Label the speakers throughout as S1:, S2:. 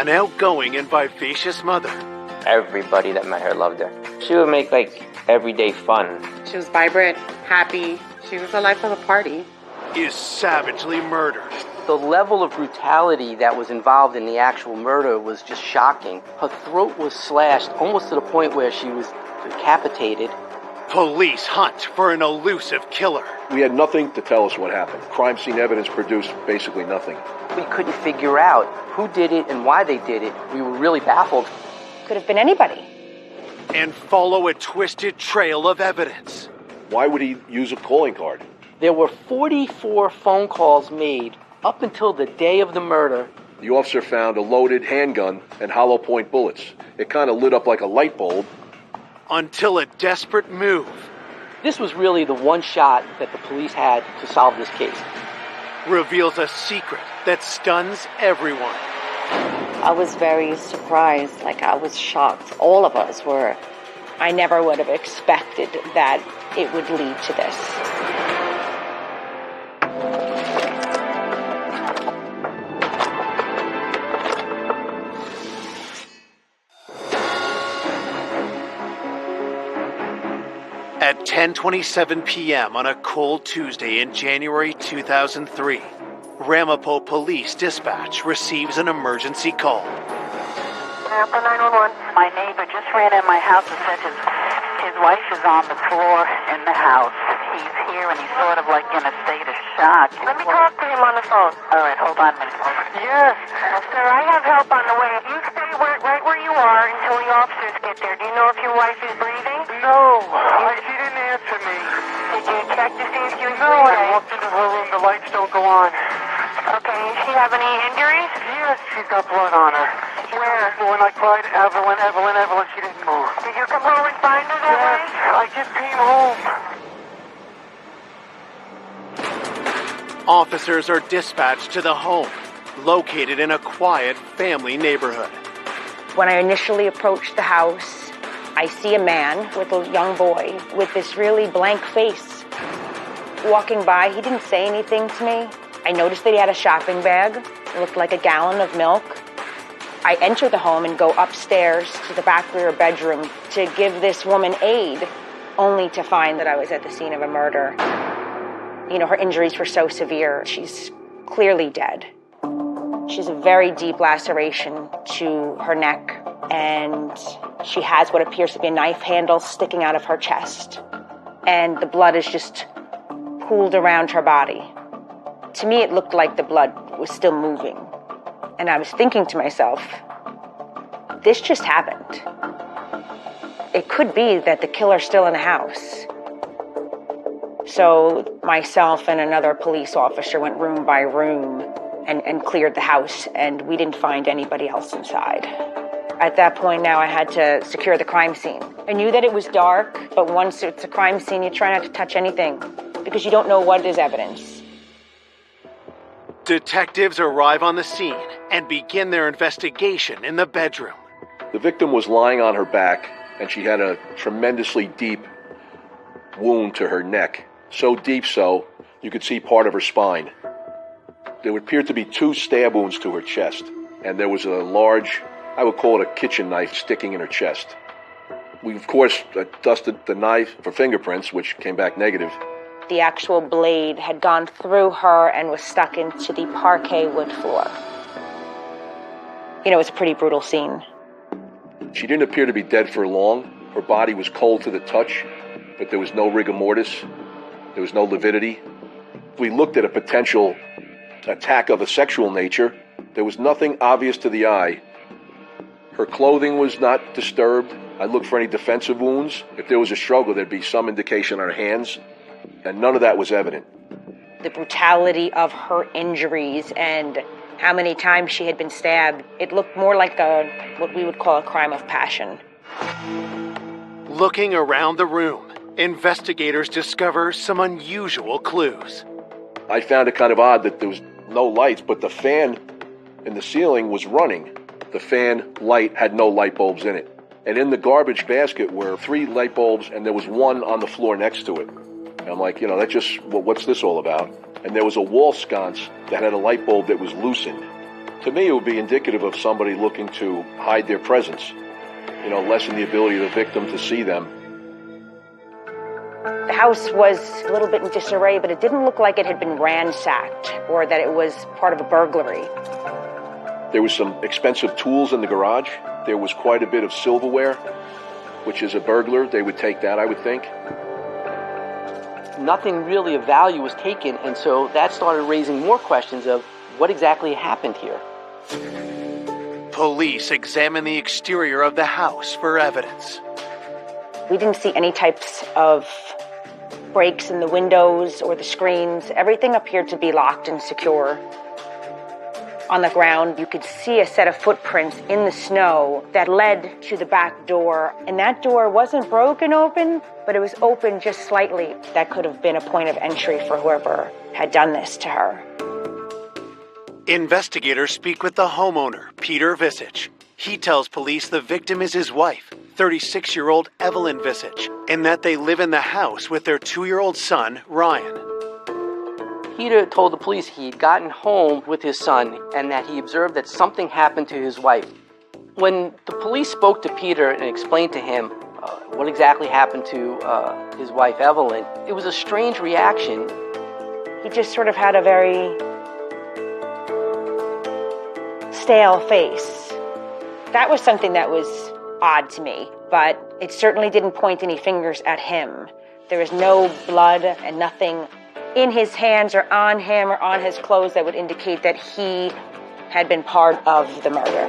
S1: an outgoing and vivacious mother.
S2: Everybody that met her loved her. She would make, everyday fun.
S3: She was vibrant, happy. She was the life of the party.
S1: Is savagely murdered.
S4: The level of brutality that was involved in the actual murder was just shocking. Her throat was slashed almost to the point where she was decapitated.
S1: Police hunt for an elusive killer.
S5: We had nothing to tell us what happened. Crime scene evidence produced basically nothing.
S4: We couldn't figure out who did it and why they did it. We were really baffled.
S6: Could have been anybody.
S1: And follow a twisted trail of evidence.
S5: Why would he use a calling card?
S4: There were 44 phone calls made up until the day of the murder.
S5: The officer found a loaded handgun and hollow point bullets. It kind of lit up like a light bulb.
S1: Until a desperate move.
S4: This was really the one shot that the police had to solve this case.
S1: Reveals a secret that stuns everyone.
S6: I was very surprised, I was shocked. All of us were. I never would have expected that it would lead to this.
S1: At 10:27 p.m. on a cold Tuesday in January 2003, Ramapo Police Dispatch receives an emergency call.
S7: Ramapo 911. My neighbor just ran in my house and said his wife is on the floor in the house. He's here and he's sort of in a state of shock.
S8: Let me talk to him on the phone.
S7: All right, hold on a minute.
S8: Yes. Sir, I have help on the way. You stay right where you are until the officers get there. Do you know if your wife is breathing?
S9: No. She didn't answer me.
S8: Did you check to see if she was
S9: No,
S8: breathing?
S9: I walked into her room. The lights don't go on.
S8: Okay, does she have any injuries?
S9: Yes, she's got blood on her.
S8: Where?
S9: When I cried, Evelyn, she didn't move.
S8: Did you come home and find her that way?
S9: I just came home.
S1: Officers are dispatched to the home, located in a quiet family neighborhood.
S6: When I initially approached the house, I see a man with a young boy with this really blank face. Walking by, he didn't say anything to me. I noticed that he had a shopping bag. It looked like a gallon of milk. I enter the home and go upstairs to the back rear bedroom to give this woman aid, only to find that I was at the scene of a murder. Her injuries were so severe. She's clearly dead. She's a very deep laceration to her neck, and she has what appears to be a knife handle sticking out of her chest. And the blood is just pooled around her body. To me, it looked like the blood was still moving. And I was thinking to myself, this just happened. It could be that the killer's still in the house. So myself and another police officer went room by room and cleared the house, and we didn't find anybody else inside. At that point now, I had to secure the crime scene. I knew that it was dark, but once it's a crime scene, you try not to touch anything because you don't know what is evidence.
S1: Detectives arrive on the scene and begin their investigation in the bedroom.
S5: The victim was lying on her back, and she had a tremendously deep wound to her neck. So deep so, you could see part of her spine. There appeared to be 2 stab wounds to her chest, and there was a large, I would call it a kitchen knife, sticking in her chest. We, of course, dusted the knife for fingerprints, which came back negative.
S6: The actual blade had gone through her and was stuck into the parquet wood floor. It was a pretty brutal scene.
S5: She didn't appear to be dead for long. Her body was cold to the touch, but there was no rigor mortis. There was no lividity. We looked at a potential attack of a sexual nature. There was nothing obvious to the eye. Her clothing was not disturbed. I looked for any defensive wounds. If there was a struggle, there'd be some indication on her hands, and none of that was evident.
S6: The brutality of her injuries and how many times she had been stabbed, it looked more like what we would call a crime of passion.
S1: Looking around the room, investigators discover some unusual clues.
S5: I found it kind of odd that there was no lights, but the fan in the ceiling was running. The fan light had no light bulbs in it. And in the garbage basket were 3 light bulbs, and there was one on the floor next to it. And I'm like, that just, what's this all about? And there was a wall sconce that had a light bulb that was loosened. To me, it would be indicative of somebody looking to hide their presence, lessen the ability of the victim to see them.
S6: The house was a little bit in disarray, but it didn't look like it had been ransacked or that it was part of a burglary.
S5: There was some expensive tools in the garage. There was quite a bit of silverware, which is a burglar. They would take that, I would think.
S4: Nothing really of value was taken, and so that started raising more questions of what exactly happened here.
S1: Police examined the exterior of the house for evidence.
S6: We didn't see any types of breaks in the windows or the screens. Everything appeared to be locked and secure. On the ground, you could see a set of footprints in the snow that led to the back door. And that door wasn't broken open, but it was open just slightly. That could have been a point of entry for whoever had done this to her.
S1: Investigators speak with the homeowner, Peter Visich. He tells police the victim is his wife, 36-year-old Evelyn Visich, and that they live in the house with their 2-year-old son, Ryan.
S4: Peter told the police he'd gotten home with his son and that he observed that something happened to his wife. When the police spoke to Peter and explained to him what exactly happened to his wife, Evelyn, it was a strange reaction.
S6: He just sort of had a very stale face. That was something that was odd to me, but it certainly didn't point any fingers at him. There was no blood and nothing in his hands or on him or on his clothes that would indicate that he had been part of the murder.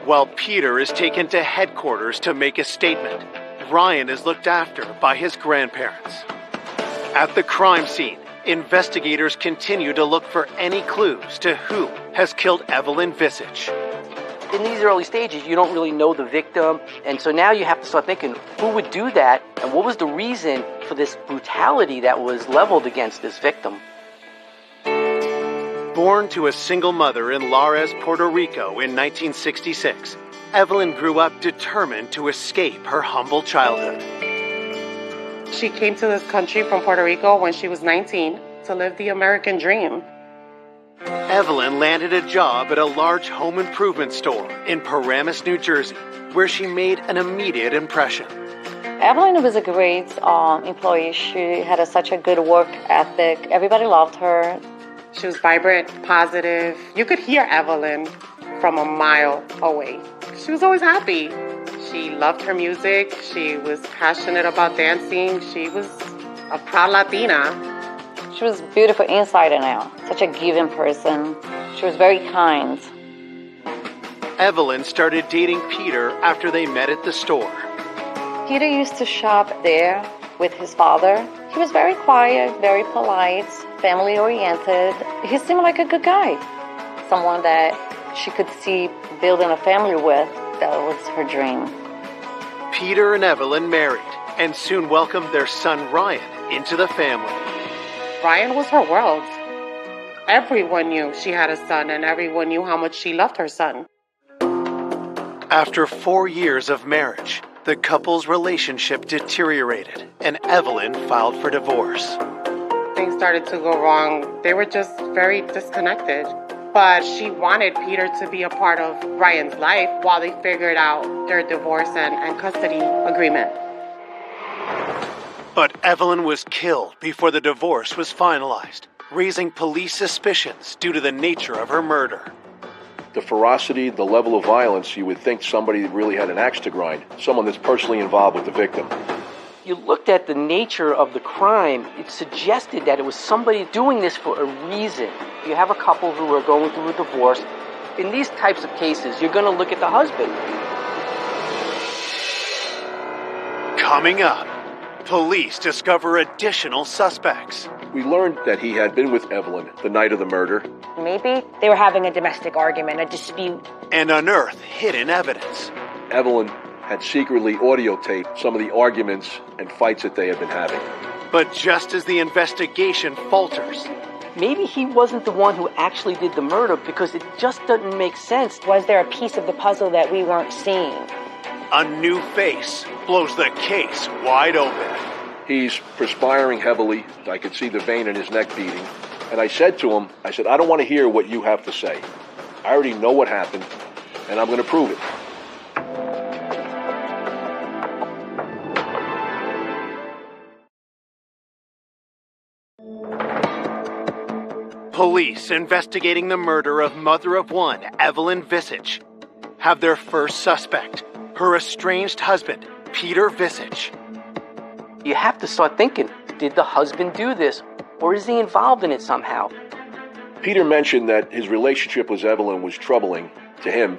S1: While Peter is taken to headquarters to make a statement, Ryan is looked after by his grandparents. At the crime scene, investigators continue to look for any clues to who has killed Evelyn Visich.
S4: In these early stages, you don't really know the victim, and so now you have to start thinking, who would do that, and what was the reason for this brutality that was leveled against this victim?
S1: Born to a single mother in Lares, Puerto Rico in 1966, Evelyn grew up determined to escape her humble childhood.
S3: She came to this country from Puerto Rico when she was 19 to live the American dream.
S1: Evelyn landed a job at a large home improvement store in Paramus, New Jersey, where she made an immediate impression.
S10: Evelyn was a great employee. She had such a good work ethic. Everybody loved her.
S3: She was vibrant, positive. You could hear Evelyn from a mile away. She was always happy. She loved her music. She was passionate about dancing. She was a proud Latina.
S10: She was beautiful inside and out. Such a giving person. She was very kind.
S1: Evelyn started dating Peter after they met at the store.
S10: Peter used to shop there with his father. He was very quiet, very polite, family-oriented. He seemed like a good guy. Someone that she could see building a family with. That was her dream.
S1: Peter and Evelyn married and soon welcomed their son Ryan into the family.
S3: Ryan was her world. Everyone knew she had a son, and everyone knew how much she loved her son.
S1: After 4 years of marriage, the couple's relationship deteriorated, and Evelyn filed for divorce.
S3: Things started to go wrong. They were just very disconnected. But she wanted Peter to be a part of Ryan's life while they figured out their divorce and custody agreement.
S1: But Evelyn was killed before the divorce was finalized, raising police suspicions due to the nature of her murder.
S5: The ferocity, the level of violence, you would think somebody really had an axe to grind, someone that's personally involved with the victim.
S4: You looked at the nature of the crime, it suggested that it was somebody doing this for a reason. You have a couple who are going through a divorce. In these types of cases, you're going to look at the husband.
S1: Coming up, police discover additional suspects.
S5: We learned that he had been with Evelyn the night of the murder.
S6: Maybe they were having a domestic argument, a dispute.
S1: And unearth hidden evidence.
S5: Evelyn had secretly audio taped some of the arguments and fights that they had been having.
S1: But just as the investigation falters,
S4: maybe he wasn't the one who actually did the murder because it just doesn't make sense.
S6: Was there a piece of the puzzle that we weren't seeing?
S1: A new face blows the case wide open.
S5: He's perspiring heavily. I could see the vein in his neck beating. And I said to him, I don't want to hear what you have to say. I already know what happened, and I'm going to prove it.
S1: Police investigating the murder of mother of one, Evelyn Visage, have their first suspect, her estranged husband, Peter Visage.
S4: You have to start thinking, did the husband do this? Or is he involved in it somehow?
S5: Peter mentioned that his relationship with Evelyn was troubling to him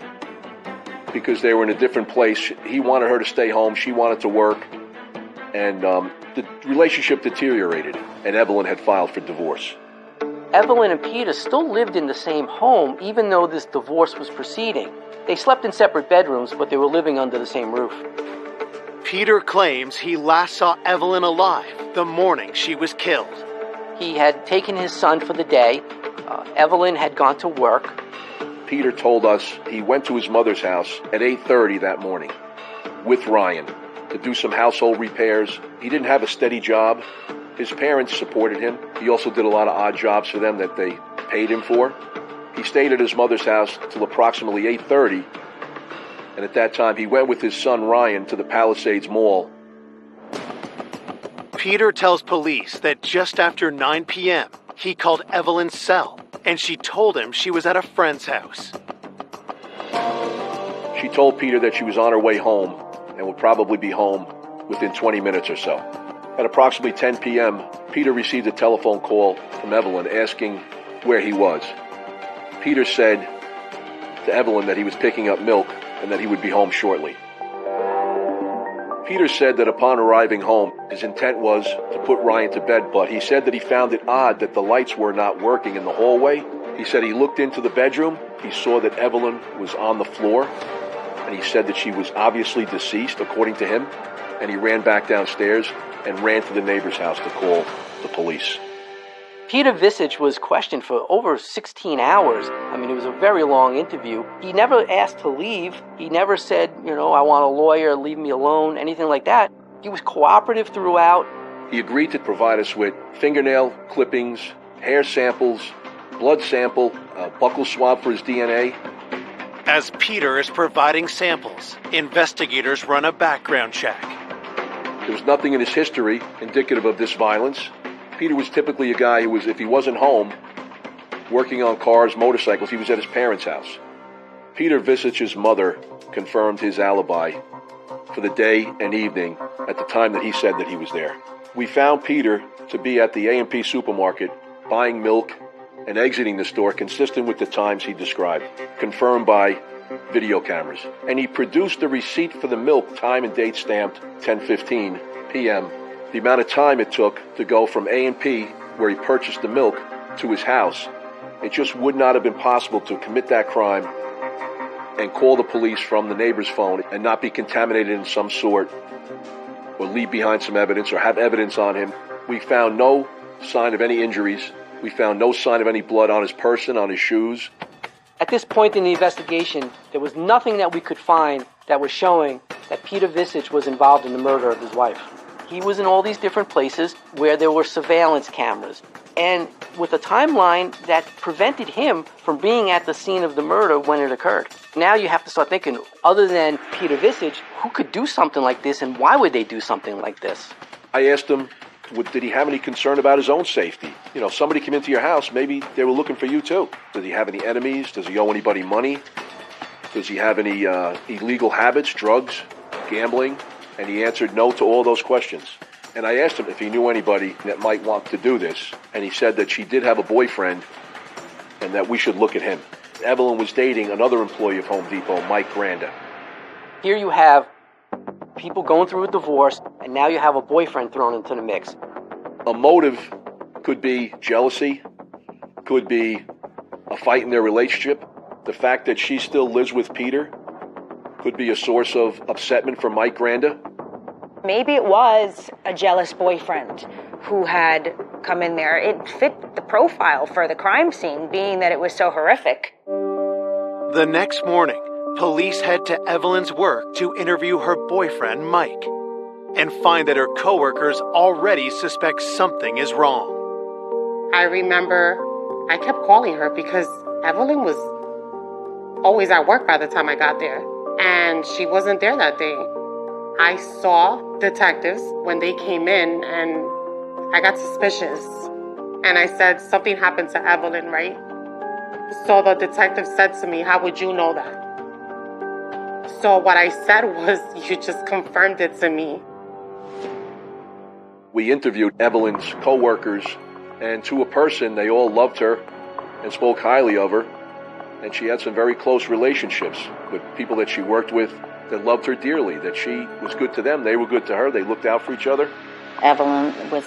S5: because they were in a different place. He wanted her to stay home. She wanted to work. And the relationship deteriorated, and Evelyn had filed for divorce.
S4: Evelyn and Peter still lived in the same home, even though this divorce was proceeding. They slept in separate bedrooms, but they were living under the same roof.
S1: Peter claims he last saw Evelyn alive the morning she was killed.
S4: He had taken his son for the day. Evelyn had gone to work.
S5: Peter told us he went to his mother's house at 8:30 that morning with Ryan to do some household repairs. He didn't have a steady job. His parents supported him. He also did a lot of odd jobs for them that they paid him for. He stayed at his mother's house till approximately 8:30, and at that time he went with his son Ryan to the Palisades Mall.
S1: Peter tells police that just after 9 p.m., he called Evelyn's cell, and she told him she was at a friend's house.
S5: She told Peter that she was on her way home and would probably be home within 20 minutes or so. At approximately 10 p.m., Peter received a telephone call from Evelyn asking where he was. Peter said to Evelyn that he was picking up milk and that he would be home shortly. Peter said that upon arriving home, his intent was to put Ryan to bed, but he said that he found it odd that the lights were not working in the hallway. He said he looked into the bedroom, he saw that Evelyn was on the floor, and he said that she was obviously deceased, according to him, and he ran back downstairs and ran to the neighbor's house to call the police.
S4: Peter Visage was questioned for over 16 hours. I mean, it was a very long interview. He never asked to leave. He never said, I want a lawyer, leave me alone, anything like that. He was cooperative throughout.
S5: He agreed to provide us with fingernail clippings, hair samples, blood sample, a buccal swab for his DNA.
S1: As Peter is providing samples, investigators run a background check.
S5: There was nothing in his history indicative of this violence. Peter was typically a guy who was, if he wasn't home, working on cars, motorcycles, he was at his parents' house. Peter Visage's mother confirmed his alibi for the day and evening at the time that he said that he was there. We found Peter to be at the A&P supermarket buying milk and exiting the store consistent with the times he described, confirmed by video cameras. And he produced a receipt for the milk, time and date stamped 10:15 p.m. The amount of time it took to go from A&P, where he purchased the milk, to his house, it just would not have been possible to commit that crime and call the police from the neighbor's phone and not be contaminated in some sort or leave behind some evidence or have evidence on him. We found no sign of any injuries. We found no sign of any blood on his person, on his shoes.
S4: At this point in the investigation, there was nothing that we could find that was showing that Peter Visage was involved in the murder of his wife. He was in all these different places where there were surveillance cameras, and with a timeline that prevented him from being at the scene of the murder when it occurred. Now you have to start thinking, other than Peter Visage, who could do something like this, and why would they do something like this?
S5: I asked him, did he have any concern about his own safety? Somebody came into your house, maybe they were looking for you too. Does he have any enemies? Does he owe anybody money? Does he have any illegal habits, drugs, gambling? And he answered no to all those questions. And I asked him if he knew anybody that might want to do this. And he said that she did have a boyfriend and that we should look at him. Evelyn was dating another employee of Home Depot, Mike Granda.
S4: Here you have people going through a divorce, and now you have a boyfriend thrown into the mix.
S5: A motive could be jealousy, could be a fight in their relationship. The fact that she still lives with Peter could be a source of upsetment for Mike Granda.
S6: Maybe it was a jealous boyfriend who had come in there. It fit the profile for the crime scene, being that it was so horrific.
S1: The next morning, police head to Evelyn's work to interview her boyfriend, Mike, and find that her coworkers already suspect something is wrong.
S3: I remember I kept calling her because Evelyn was always at work by the time I got there. And she wasn't there that day. I saw detectives when they came in and I got suspicious. And I said, something happened to Evelyn, right? So the detective said to me, how would you know that? So what I said was, you just confirmed it to me.
S5: We interviewed Evelyn's co-workers, and to a person, they all loved her and spoke highly of her. And she had some very close relationships with people that she worked with that loved her dearly, that she was good to them, they were good to her, they looked out for each other.
S10: Evelyn was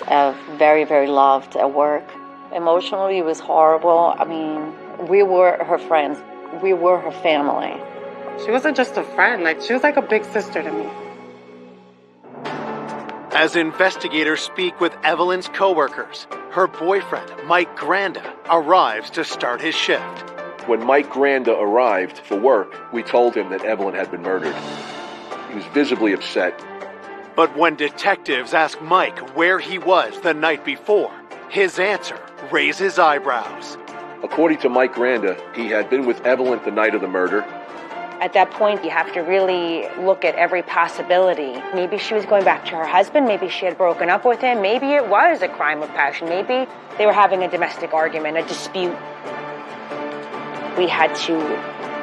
S10: very, very loved at work. Emotionally, it was horrible. I mean, we were her friends. We were her family.
S3: She wasn't just a friend, she was like a big sister to me.
S1: As investigators speak with Evelyn's coworkers, her boyfriend, Mike Granda, arrives to start his shift.
S5: When Mike Granda arrived for work, we told him that Evelyn had been murdered. He was visibly upset.
S1: But when detectives ask Mike where he was the night before, his answer raises eyebrows.
S5: According to Mike Granda, he had been with Evelyn the night of the murder.
S6: At that point, you have to really look at every possibility. Maybe she was going back to her husband. Maybe she had broken up with him. Maybe it was a crime of passion. Maybe they were having a domestic argument, a dispute. We had to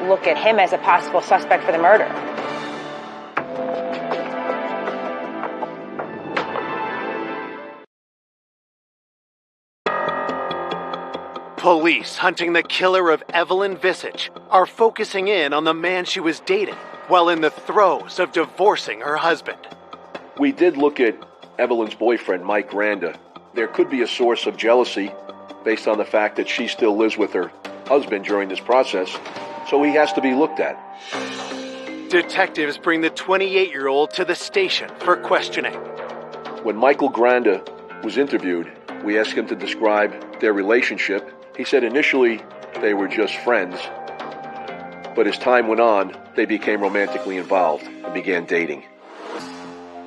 S6: look at him as a possible suspect for the murder.
S1: Police hunting the killer of Evelyn Visage are focusing in on the man she was dating while in the throes of divorcing her husband.
S5: We did look at Evelyn's boyfriend, Mike Granda. There could be a source of jealousy based on the fact that she still lives with her husband during this process, so he has to be looked at.
S1: Detectives bring the 28-year-old to the station for questioning.
S5: When Michael Granda was interviewed, we asked him to describe their relationship. He said initially they were just friends, but as time went on, they became romantically involved and began dating.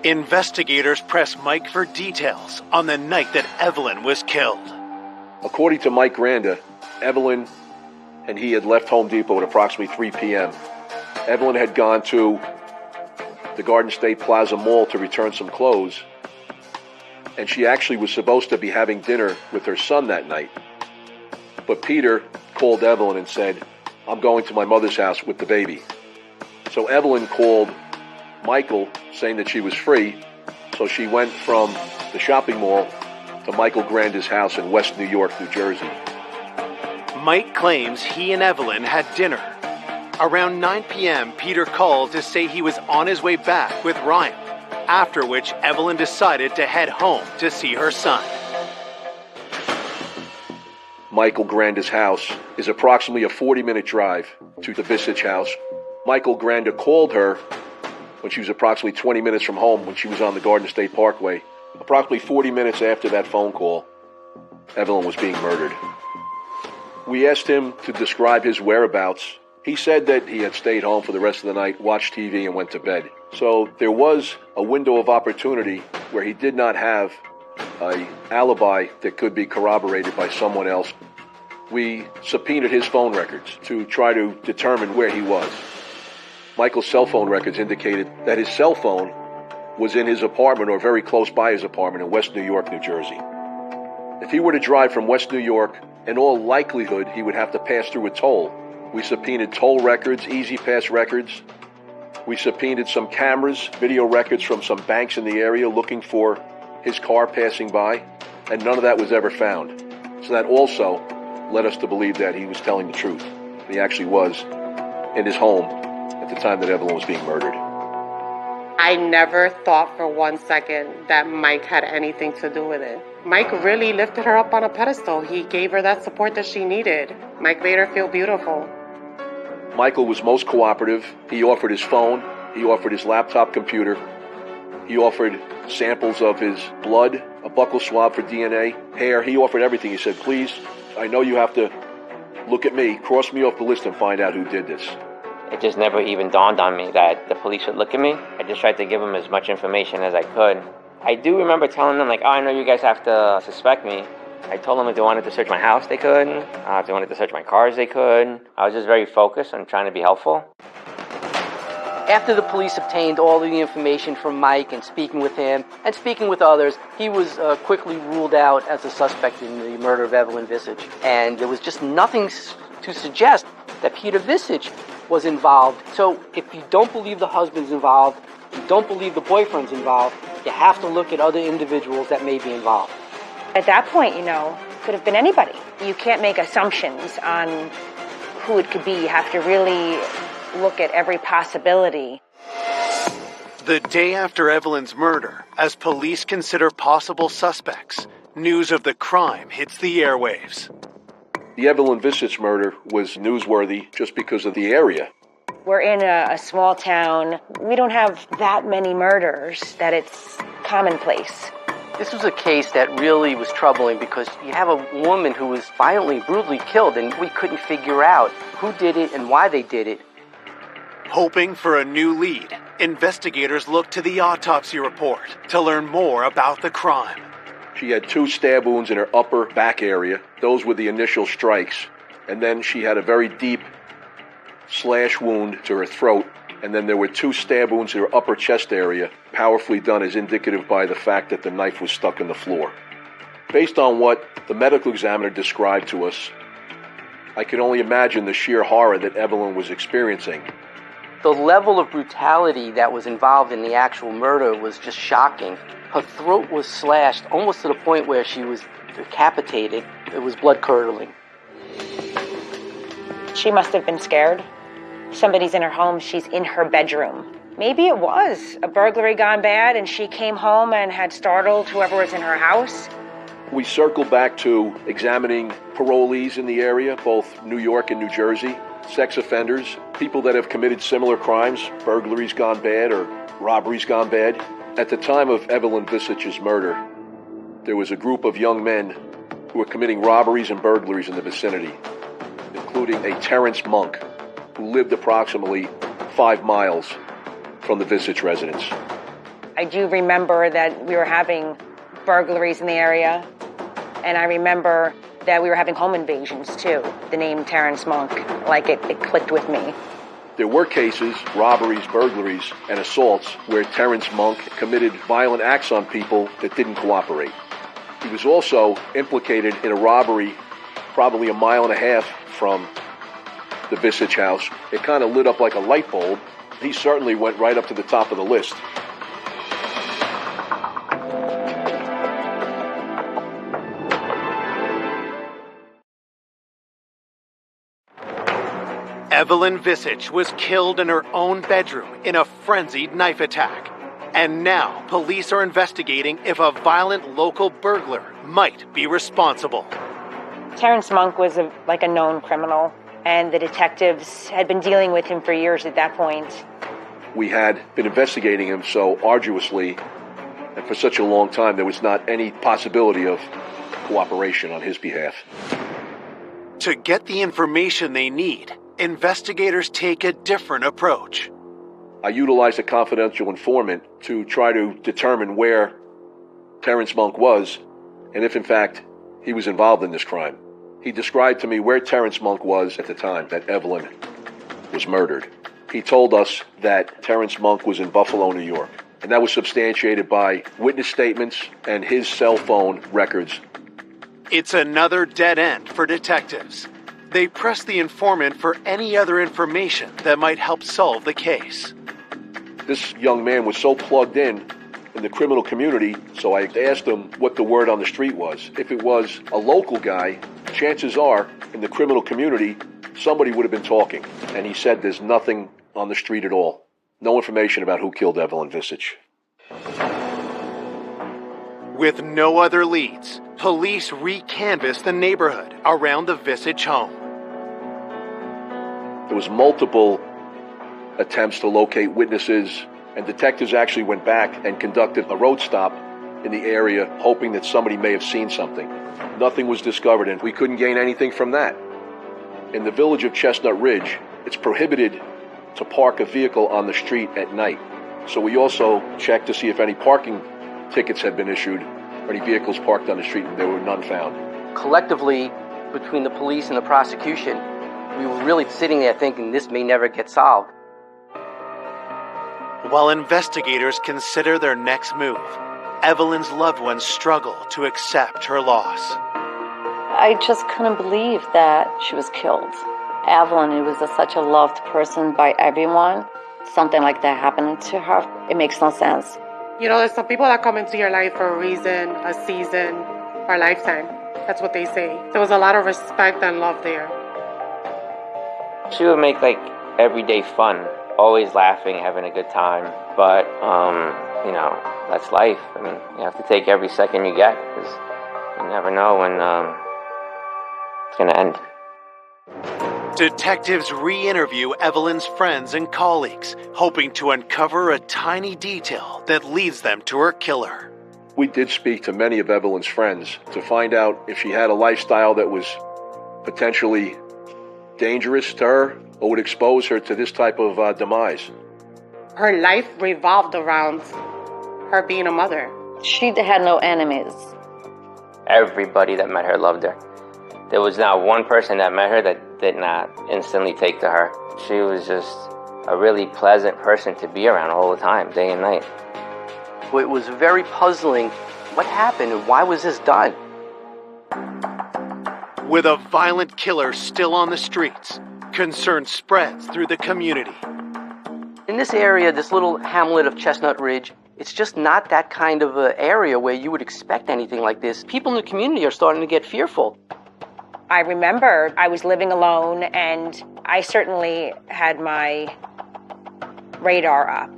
S1: Investigators press Mike for details on the night that Evelyn was killed.
S5: According to Mike Granda, Evelyn and he had left Home Depot at approximately 3 p.m. Evelyn had gone to the Garden State Plaza Mall to return some clothes, and she actually was supposed to be having dinner with her son that night. But Peter called Evelyn and said, I'm going to my mother's house with the baby. So Evelyn called Michael saying that she was free, so she went from the shopping mall to Michael Granda's house in West New York, New Jersey.
S1: Mike claims he and Evelyn had dinner. Around 9 p.m., Peter called to say he was on his way back with Ryan, after which Evelyn decided to head home to see her son.
S5: Michael Granda's house is approximately a 40-minute drive to the Visage house. Michael Granda called her when she was approximately 20 minutes from home when she was on the Garden State Parkway. Approximately 40 minutes after that phone call, Evelyn was being murdered. We asked him to describe his whereabouts. He said that he had stayed home for the rest of the night, watched TV, and went to bed. So there was a window of opportunity where he did not have an alibi that could be corroborated by someone else. We subpoenaed his phone records to try to determine where he was. Michael's cell phone records indicated that his cell phone was in his apartment or very close by his apartment in West New York, New Jersey. If he were to drive from West New York, in all likelihood, he would have to pass through a toll. We subpoenaed toll records, Easy Pass records. We subpoenaed some cameras, video records from some banks in the area looking for his car passing by, and none of that was ever found. So that also led us to believe that he was telling the truth. He actually was in his home at the time that Evelyn was being murdered.
S3: I never thought for 1 second that Mike had anything to do with it. Mike really lifted her up on a pedestal. He gave her that support that she needed. Mike made her feel beautiful.
S5: Michael was most cooperative. He offered his phone. He offered his laptop computer. He offered samples of his blood, a buccal swab for DNA, hair. He offered everything. He said, please, I know you have to look at me, cross me off the list and find out who did this.
S2: It just never even dawned on me that the police would look at me. I just tried to give them as much information as I could. I do remember telling them, like, oh, I know you guys have to suspect me, I told them if they wanted to search my house, they could. If they wanted to search my cars, they could. I was just very focused on trying to be helpful.
S4: After the police obtained all of the information from Mike and speaking with him and speaking with others, he was quickly ruled out as a suspect in the murder of Evelyn Visage. And there was just nothing to suggest that Peter Visage was involved. So if you don't believe the husband's involved, you don't believe the boyfriend's involved, you have to look at other individuals that may be involved.
S6: At that point, it could have been anybody. You can't make assumptions on who it could be. You have to really look at every possibility.
S1: The day after Evelyn's murder, as police consider possible suspects, news of the crime hits the airwaves.
S5: The Evelyn Visage murder was newsworthy just because of the area.
S6: We're in a small town. We don't have that many murders that it's commonplace.
S4: This was a case that really was troubling because you have a woman who was violently, brutally killed, and we couldn't figure out who did it and why they did it.
S1: Hoping for a new lead, investigators looked to the autopsy report to learn more about the crime.
S5: She had 2 stab wounds in her upper back area. Those were the initial strikes. And then she had a very deep slash wound to her throat. And then there were 2 stab wounds in her upper chest area, powerfully done as indicative by the fact that the knife was stuck in the floor. Based on what the medical examiner described to us, I could only imagine the sheer horror that Evelyn was experiencing.
S4: The level of brutality that was involved in the actual murder was just shocking. Her throat was slashed almost to the point where she was decapitated. It was blood-curdling.
S6: She must have been scared. Somebody's in her home, she's in her bedroom. Maybe it was a burglary gone bad and she came home and had startled whoever was in her house.
S5: We circled back to examining parolees in the area, both New York and New Jersey, sex offenders, people that have committed similar crimes, burglaries gone bad or robberies gone bad. At the time of Evelyn Visage's murder, there was a group of young men who were committing robberies and burglaries in the vicinity, including a Terrence Monk, who lived approximately 5 miles from the Visage residence.
S6: I do remember that we were having burglaries in the area, and I remember that we were having home invasions too. The name Terrence Monk, it clicked with me.
S5: There were cases, robberies, burglaries, and assaults where Terrence Monk committed violent acts on people that didn't cooperate. He was also implicated in a robbery probably 1.5 miles from the Visage house. It kind of lit up like a light bulb. He certainly went right up to the top of the list.
S1: Evelyn Visage was killed in her own bedroom in a frenzied knife attack. And now, police are investigating if a violent local burglar might be responsible.
S6: Terrence Monk was a known criminal, and the detectives had been dealing with him for years at that point.
S5: We had been investigating him so arduously, and for such a long time, there was not any possibility of cooperation on his behalf.
S1: To get the information they need, investigators take a different approach.
S5: I utilized a confidential informant to try to determine where Terrence Monk was, and if in fact he was involved in this crime. He described to me where Terrence Monk was at the time that Evelyn was murdered. He told us that Terrence Monk was in Buffalo, New York, and that was substantiated by witness statements and his cell phone records.
S1: It's another dead end for detectives. They press the informant for any other information that might help solve the case.
S5: This young man was so plugged in the criminal community, so I asked him what the word on the street was. If it was a local guy, chances are, in the criminal community, somebody would have been talking. And he said there's nothing on the street at all. No information about who killed Evelyn Visage.
S1: With no other leads, police re-canvass the neighborhood around the Visage home.
S5: There was multiple attempts to locate witnesses, and detectives actually went back and conducted a road stop in the area, hoping that somebody may have seen something. Nothing was discovered, and we couldn't gain anything from that. In the village of Chestnut Ridge, it's prohibited to park a vehicle on the street at night. So we also checked to see if any parking tickets had been issued, or any vehicles parked on the street, and there were none found.
S4: collectively, between the police and the prosecution, we were really sitting there thinking this may never get solved.
S1: While investigators consider their next move, Evelyn's loved ones struggle to accept her loss.
S10: I just couldn't believe that she was killed. Evelyn, who was such a loved person by everyone, something like that happened to her. It makes no sense.
S3: You know, there's some people that come into your life for a reason, a season, or a lifetime. That's what they say. There was a lot of respect and love there.
S2: She would make like everyday fun, always laughing, having a good time. But, you know, that's life. I mean, you have to take every second you get because you never know when it's going to end.
S1: Detectives re-interview Evelyn's friends and colleagues, hoping to uncover a tiny detail that leads them to her killer.
S5: We did speak to many of Evelyn's friends to find out if she had a lifestyle that was potentially dangerous to her or would expose her to this type of demise.
S3: Her life revolved around her being a mother.
S10: She had no enemies.
S2: Everybody that met her loved her. There was not one person that met her that did not instantly take to her. She was just a really pleasant person to be around all the time, day and night.
S4: It was very puzzling. What happened and why was this done?
S1: With a violent killer still on the streets, concern spreads through the community.
S4: In this area, this little hamlet of Chestnut Ridge, it's just not that kind of an area where you would expect anything like this. People in the community are starting to get fearful.
S6: I remember I was living alone, and I certainly had my radar up,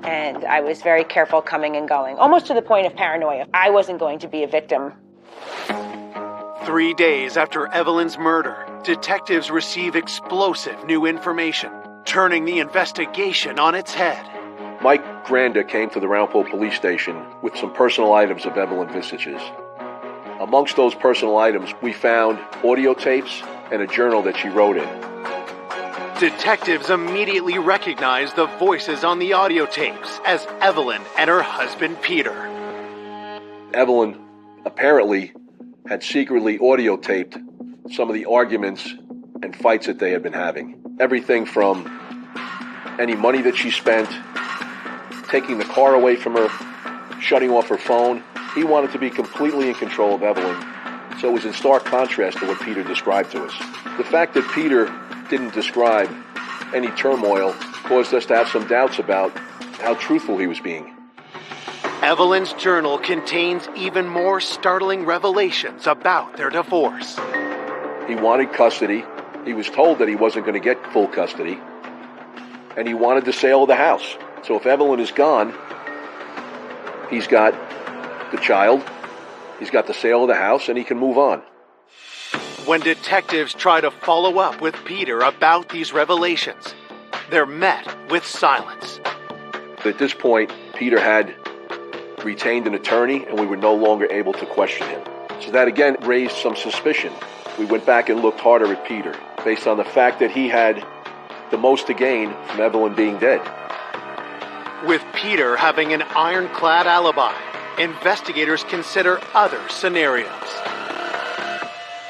S6: and I was very careful coming and going, almost to the point of paranoia. I wasn't going to be a victim.
S1: 3 days after Evelyn's murder, detectives receive explosive new information, turning the investigation on its head.
S5: Mike Granda came to the Round Pole police station with some personal items of Evelyn Visage's. Amongst those personal items, we found audio tapes and a journal that she wrote in.
S1: Detectives immediately recognized the voices on the audio tapes as Evelyn and her husband Peter.
S5: Evelyn apparently had secretly audio taped some of the arguments and fights that they had been having. Everything from any money that she spent, taking the car away from her, shutting off her phone. He wanted to be completely in control of Evelyn, so it was in stark contrast to what Peter described to us. The fact that Peter didn't describe any turmoil caused us to have some doubts about how truthful he was being.
S1: Evelyn's journal contains even more startling revelations about their divorce.
S5: He wanted custody. He was told that he wasn't going to get full custody. And he wanted the sale of the house. So if Evelyn is gone, he's got the child, he's got the sale of the house, and he can move on.
S1: When detectives try to follow up with Peter about these revelations, they're met with silence.
S5: At this point, Peter had retained an attorney, and we were no longer able to question him. So that again raised some suspicion. We went back and looked harder at Peter, based on the fact that he had the most to gain from Evelyn being dead.
S1: With Peter having an ironclad alibi, investigators consider other scenarios.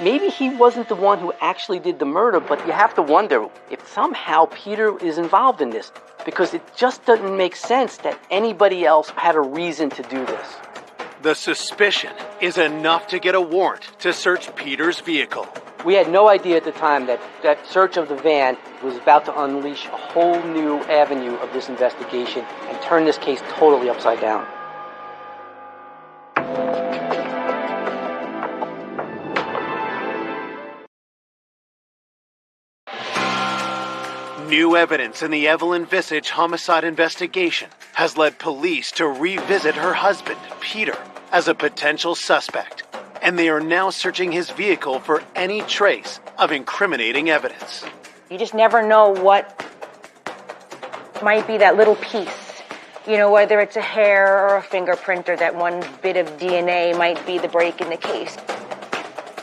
S4: Maybe he wasn't the one who actually did the murder, but you have to wonder if somehow Peter is involved in this, because it just doesn't make sense that anybody else had a reason to do this.
S1: The suspicion is enough to get a warrant to search Peter's vehicle.
S4: We had no idea at the time that that search of the van was about to unleash a whole new avenue of this investigation and turn this case totally upside down.
S1: New evidence in the Evelyn Visage homicide investigation has led police to revisit her husband, Peter, as a potential suspect, and they are now searching his vehicle for any trace of incriminating evidence.
S6: You just never know what might be that little piece. You know, whether it's a hair or a fingerprint or that one bit of DNA might be the break in the case.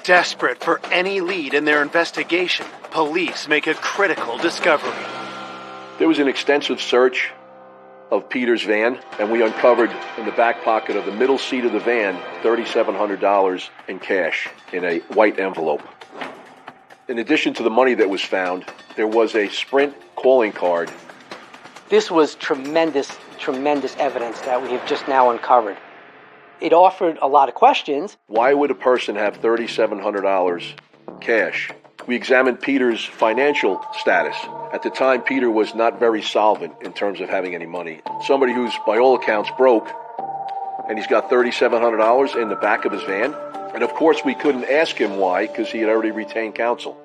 S1: Desperate for any lead in their investigation, police make a critical discovery.
S5: There was an extensive search of Peter's van, and we uncovered in the back pocket of the middle seat of the van $3,700 in cash in a white envelope. In addition to the money that was found, there was a Sprint calling card.
S4: This was tremendous evidence that we have just now uncovered. It offered a lot of questions.
S5: Why would a person have $3,700 cash? We examined Peter's financial status. At the time, Peter was not very solvent in terms of having any money. Somebody who's, by all accounts, broke, and he's got $3,700 in the back of his van. And of course, we couldn't ask him why, because he had already retained counsel.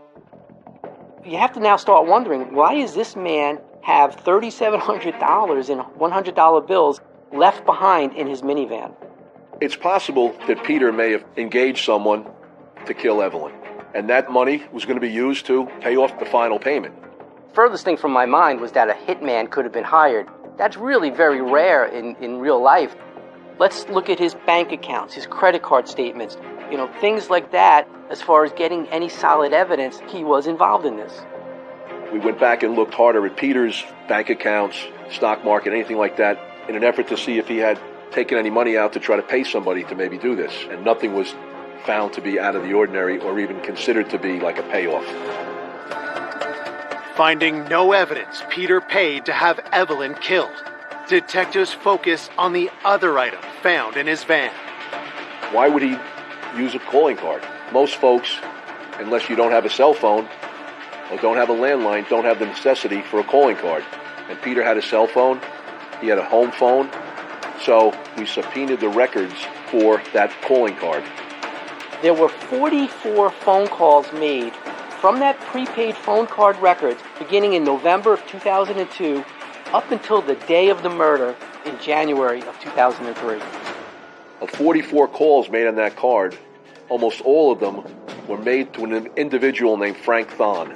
S4: You have to now start wondering, why does this man have $3,700 in $100 bills left behind in his minivan?
S5: It's possible that Peter may have engaged someone to kill Evelyn, and that money was going to be used to pay off the final payment.
S4: Furthest thing from my mind was that a hitman could have been hired. That's really very rare in real life. Let's look at his bank accounts, his credit card statements, things like that, as far as getting any solid evidence he was involved in this.
S5: We went back and looked harder at Peter's bank accounts, stock market, anything like that, in an effort to see if he had taken any money out to try to pay somebody to maybe do this. And nothing was found to be out of the ordinary or even considered to be like a payoff.
S1: Finding no evidence Peter paid to have Evelyn killed, detectives focus on the other item found in his van.
S5: Why would he use a calling card? Most folks, unless you don't have a cell phone or don't have a landline, don't have the necessity for a calling card. And Peter had a cell phone. He had a home phone. So we subpoenaed the records for that calling card.
S4: There were 44 phone calls made from that prepaid phone card records beginning in November of 2002 up until the day of the murder in January of 2003.
S5: Of 44 calls made on that card, almost all of them were made to an individual named Frank Thon.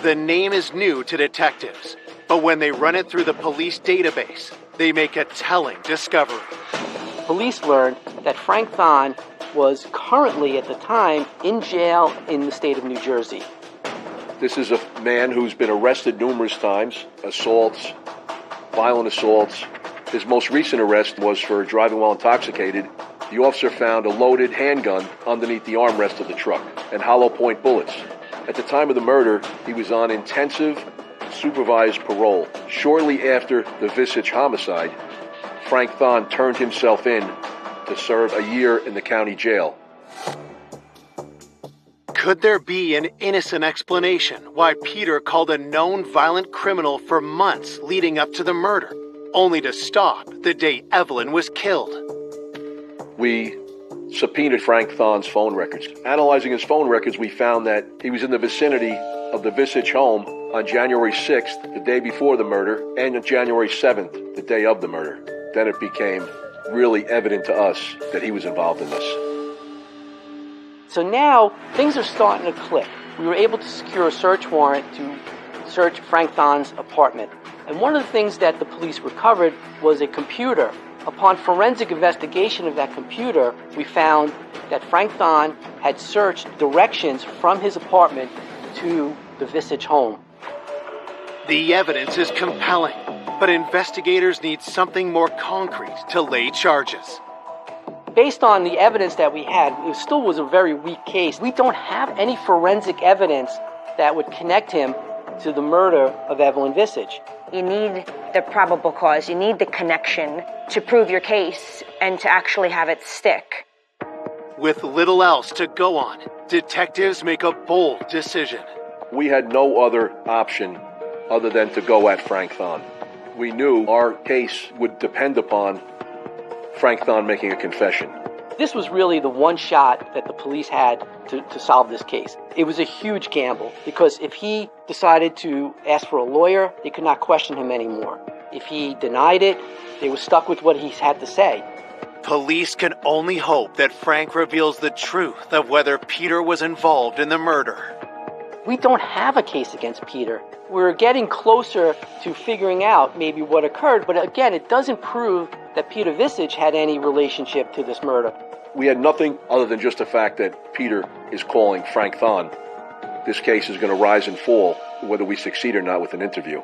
S1: The name is new to detectives, but when they run it through the police database, they make a telling discovery.
S4: Police learned that Frank Thon was currently, at the time, in jail in the state of New Jersey.
S5: This is a man who's been arrested numerous times, assaults, violent assaults. His most recent arrest was for driving while intoxicated. The officer found a loaded handgun underneath the armrest of the truck and hollow point bullets. At the time of the murder, he was on intensive supervised parole. Shortly after the Visage homicide, Frank Thon turned himself in to serve a year in the county jail.
S1: Could there be an innocent explanation why Peter called a known violent criminal for months leading up to the murder, only to stop the day Evelyn was killed?
S5: We subpoenaed Frank Thon's phone records. Analyzing his phone records, we found that he was in the vicinity of the Visage home on January 6th, the day before the murder, and on January 7th, the day of the murder. Then it became really evident to us that he was involved in this.
S4: So now things are starting to click. We were able to secure a search warrant to search Frank Thon's apartment. And one of the things that the police recovered was a computer. Upon forensic investigation of that computer, we found that Frank Thon had searched directions from his apartment to the Visage home.
S1: The evidence is compelling, but investigators need something more concrete to lay charges.
S4: Based on the evidence that we had, it still was a very weak case. We don't have any forensic evidence that would connect him to the murder of Evelyn Visage.
S6: You need the probable cause. You need the connection to prove your case and to actually have it stick.
S1: With little else to go on, detectives make a bold decision.
S5: We had no other option other than to go at Frank Thon. We knew our case would depend upon Frank Thon making a confession.
S4: This was really the one shot that the police had to solve this case. It was a huge gamble because if he decided to ask for a lawyer, they could not question him anymore. If he denied it, they were stuck with what he had to say.
S1: Police can only hope that Frank reveals the truth of whether Peter was involved in the murder.
S4: We don't have a case against Peter. We're getting closer to figuring out maybe what occurred, but again, it doesn't prove that Peter Visage had any relationship to this murder.
S5: We had nothing other than just the fact that Peter is calling Frank Thon. This case is going to rise and fall, whether we succeed or not with an interview.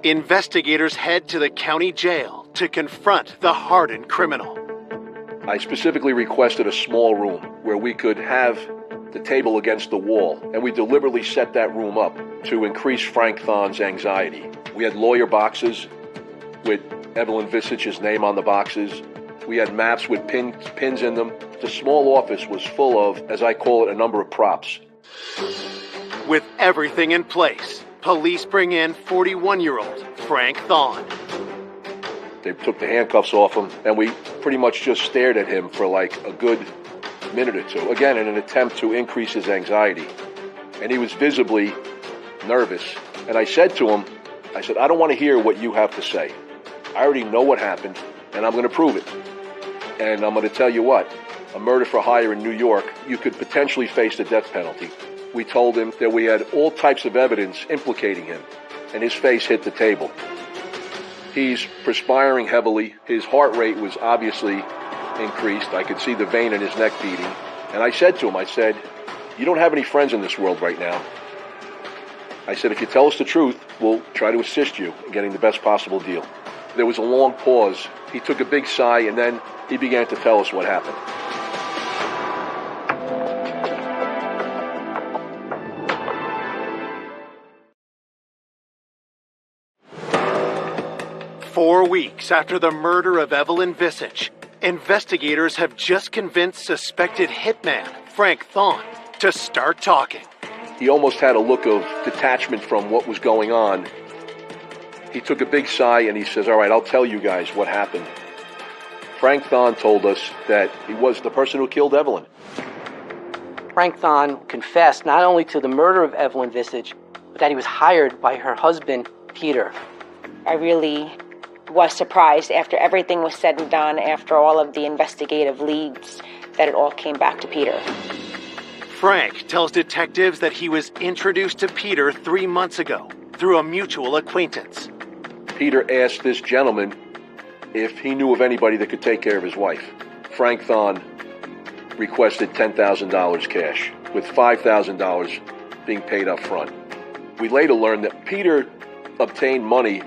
S1: investigators head to the county jail to confront the hardened criminal.
S5: I specifically requested a small room where we could have the table against the wall, and we deliberately set that room up to increase Frank Thon's anxiety. We had lawyer boxes with Evelyn Visich's name on the boxes. We had maps with pins in them. The small office was full of, as I call it, a number of props.
S1: With everything in place, police bring in 41-year-old Frank Thon.
S5: They took the handcuffs off him, and we pretty much just stared at him for like a good minute or two, again, in an attempt to increase his anxiety. And he was visibly nervous. And I said to him, I don't want to hear what you have to say. I already know what happened, and I'm going to prove it. And I'm going to tell you what, a murder for hire in New York, you could potentially face the death penalty. We told him that we had all types of evidence implicating him, and his face hit the table. He's perspiring heavily. His heart rate was obviously increased. I could see the vein in his neck beating. And I said to him, you don't have any friends in this world right now. I said, if you tell us the truth, we'll try to assist you in getting the best possible deal. There was a long pause. He took a big sigh, and then he began to tell us what happened.
S1: "4 weeks after the murder of Evelyn Visich, investigators have just convinced suspected hitman Frank Thon to start talking.
S5: He almost had a look of detachment from what was going on. He took a big sigh and he says, all right, I'll tell you guys what happened. Frank Thon told us that he was the person who killed Evelyn.
S4: Frank Thon confessed not only to the murder of Evelyn Visich, but that he was hired by her husband, Peter.
S6: I really was surprised after everything was said and done, after all of the investigative leads, that it all came back to Peter.
S1: Frank tells detectives that he was introduced to Peter 3 months ago through a mutual acquaintance.
S5: Peter asked this gentleman if he knew of anybody that could take care of his wife. Frank Thon requested $10,000 cash, with $5,000 being paid up front. We later learned that Peter obtained money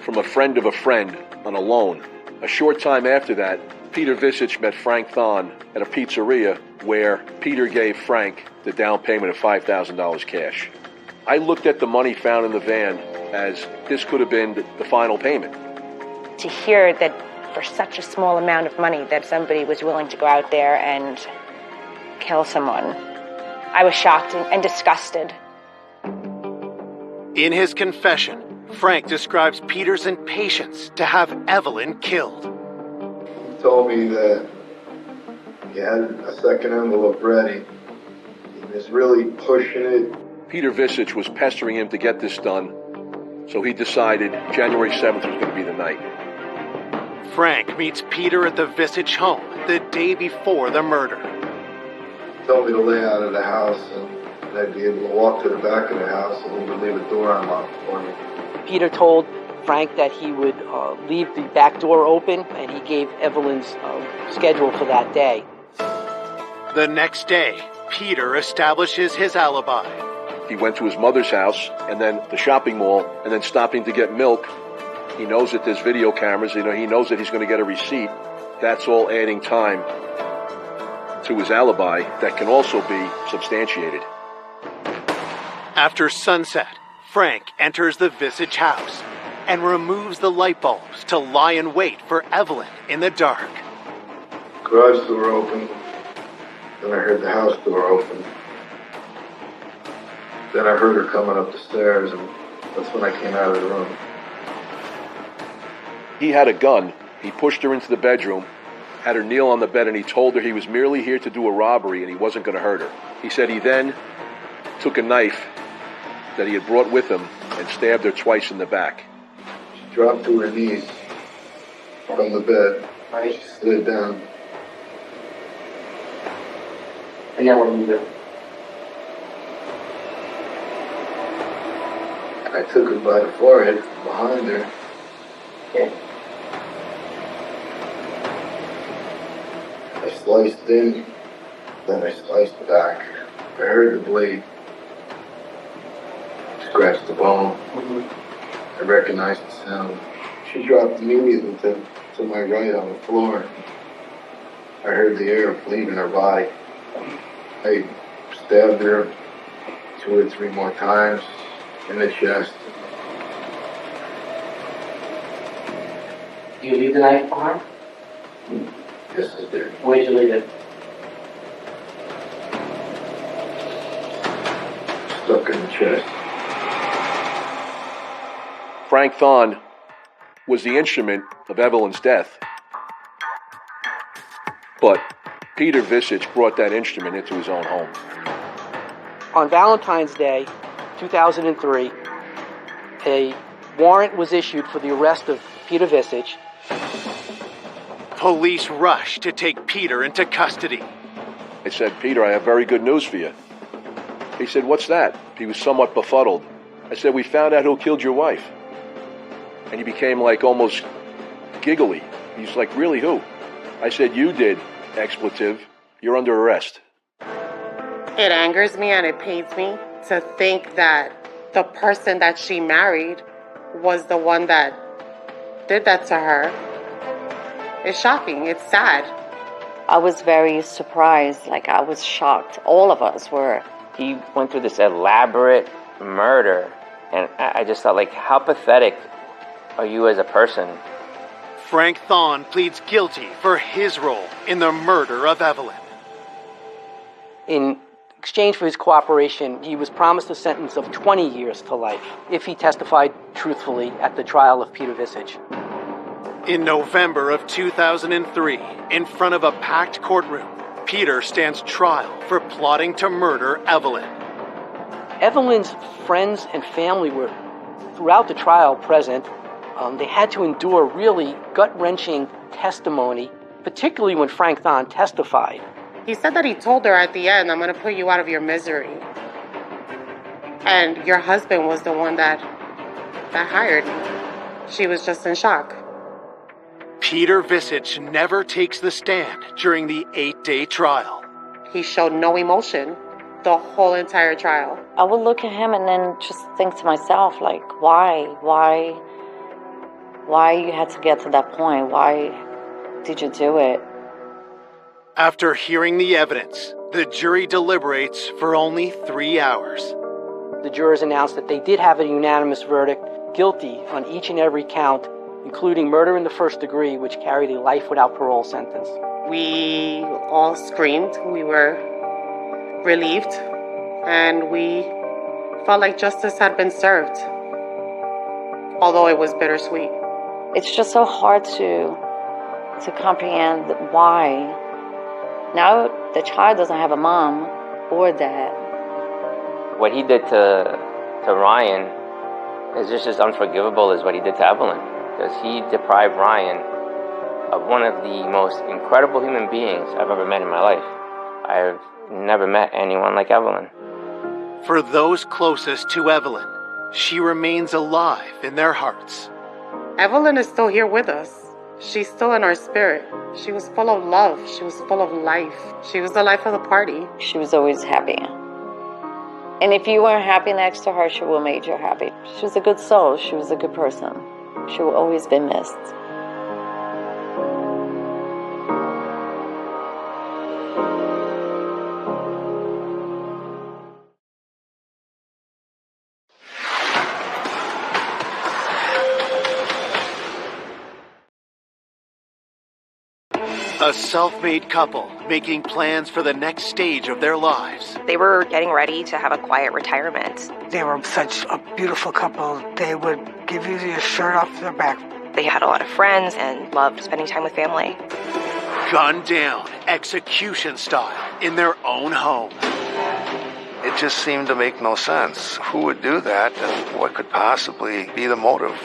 S5: from a friend of a friend on a loan. A short time after that, Peter Visich met Frank Thon at a pizzeria where Peter gave Frank the down payment of $5,000 cash. I looked at the money found in the van as this could have been the final payment.
S6: To hear that for such a small amount of money that somebody was willing to go out there and kill someone, I was shocked and disgusted.
S1: In his confession, Frank describes Peter's impatience to have Evelyn killed.
S11: He told me that he had a second envelope ready. He was really pushing it.
S5: Peter Visich was pestering him to get this done, so he decided January 7th was going to be the night.
S1: Frank meets Peter at the Visich home the day before the murder.
S11: He told me to lay out of the house and I'd be able to walk to the back of the house and he would leave a door unlocked for me.
S4: Peter told Frank that he would leave the back door open, and he gave Evelyn's schedule for that day.
S1: The next day, Peter establishes his alibi.
S5: He went to his mother's house and then the shopping mall and then stopping to get milk. He knows that there's video cameras. He knows that he's going to get a receipt. That's all adding time to his alibi that can also be substantiated.
S1: After sunset, Frank enters the Visich house and removes the light bulbs to lie in wait for Evelyn in the dark.
S11: Garage door open. Then I heard the house door open. Then I heard her coming up the stairs, and that's when I came out of the room.
S5: He had a gun. He pushed her into the bedroom, had her kneel on the bed, and he told her he was merely here to do a robbery and he wasn't going to hurt her. He said he then took a knife that he had brought with him and stabbed her twice in the back.
S11: She dropped to her knees from the bed. She slid down.
S9: And yeah, what do you do?
S11: I took her by the forehead from behind her.
S9: Yeah.
S11: I sliced in, then I sliced back. I heard the blade scratch the bone. I recognized the sound. She dropped immediately to my right on the floor. I heard the air leaving her body. I stabbed her 2 or 3 more times in the chest.
S9: Do you leave the knife behind?
S11: Yes, I did.
S9: Where'd you leave it?
S11: Stuck in the chest.
S5: Frank Thon was the instrument of Evelyn's death. But Peter Visich brought that instrument into his own home.
S4: On Valentine's Day, 2003, a warrant was issued for the arrest of Peter Visich.
S1: Police rush to take Peter into custody.
S5: I said, Peter, I have very good news for you. He said, what's that? He was somewhat befuddled. I said, we found out who killed your wife. And he became like almost giggly. He's like, really, who? I said, you did, expletive. You're under arrest.
S3: It angers me and it pains me to think that the person that she married was the one that did that to her. It's shocking. It's sad.
S10: I was very surprised. Like, I was shocked. All of us were.
S2: He went through this elaborate murder, and I just thought, like, how pathetic are you as a person?
S1: Frank Thon pleads guilty for his role in the murder of Evelyn.
S4: In exchange for his cooperation, he was promised a sentence of 20 years to life if he testified truthfully at the trial of Peter Visich.
S1: In November of 2003, in front of a packed courtroom, Peter stands trial for plotting to murder Evelyn.
S4: Evelyn's friends and family were throughout the trial present. They had to endure really gut-wrenching testimony, particularly when Frank Thon testified.
S3: He said that he told her at the end, I'm going to put you out of your misery. And your husband was the one that hired me. She was just in shock.
S1: Peter Visich never takes the stand during the 8-day trial.
S3: He showed no emotion the whole entire trial.
S10: I would look at him and then just think to myself, like, why you had to get to that point? Why did you do it?
S1: After hearing the evidence, the jury deliberates for only 3 hours.
S4: The jurors announced that they did have a unanimous verdict, guilty on each and every count, including murder in the first degree, which carried a life without parole sentence.
S3: We all screamed. We were relieved, and we felt like justice had been served, although it was bittersweet.
S10: It's just so hard to comprehend why. Now the child doesn't have a mom or dad.
S2: What he did to Ryan is just as unforgivable as what he did to Evelyn, because he deprived Ryan of one of the most incredible human beings I've ever met in my life. I've never met anyone like Evelyn.
S1: For those closest to Evelyn, she remains alive in their hearts.
S3: Evelyn is still here with us. She's still in our spirit. She was full of love. She was full of life. She was the life of the party.
S10: She was always happy. And if you weren't happy next to her, she would have made you happy. She was a good soul. She was a good person. She will always be missed.
S1: A self-made couple making plans for the next stage of their lives.
S12: They were getting ready to have a quiet retirement.
S13: They were such a beautiful couple. They would give you your shirt off their back.
S12: They had a lot of friends and loved spending time with family.
S1: Gunned down, execution style, in their own home.
S14: It just seemed to make no sense. Who would do that, and what could possibly be the motive?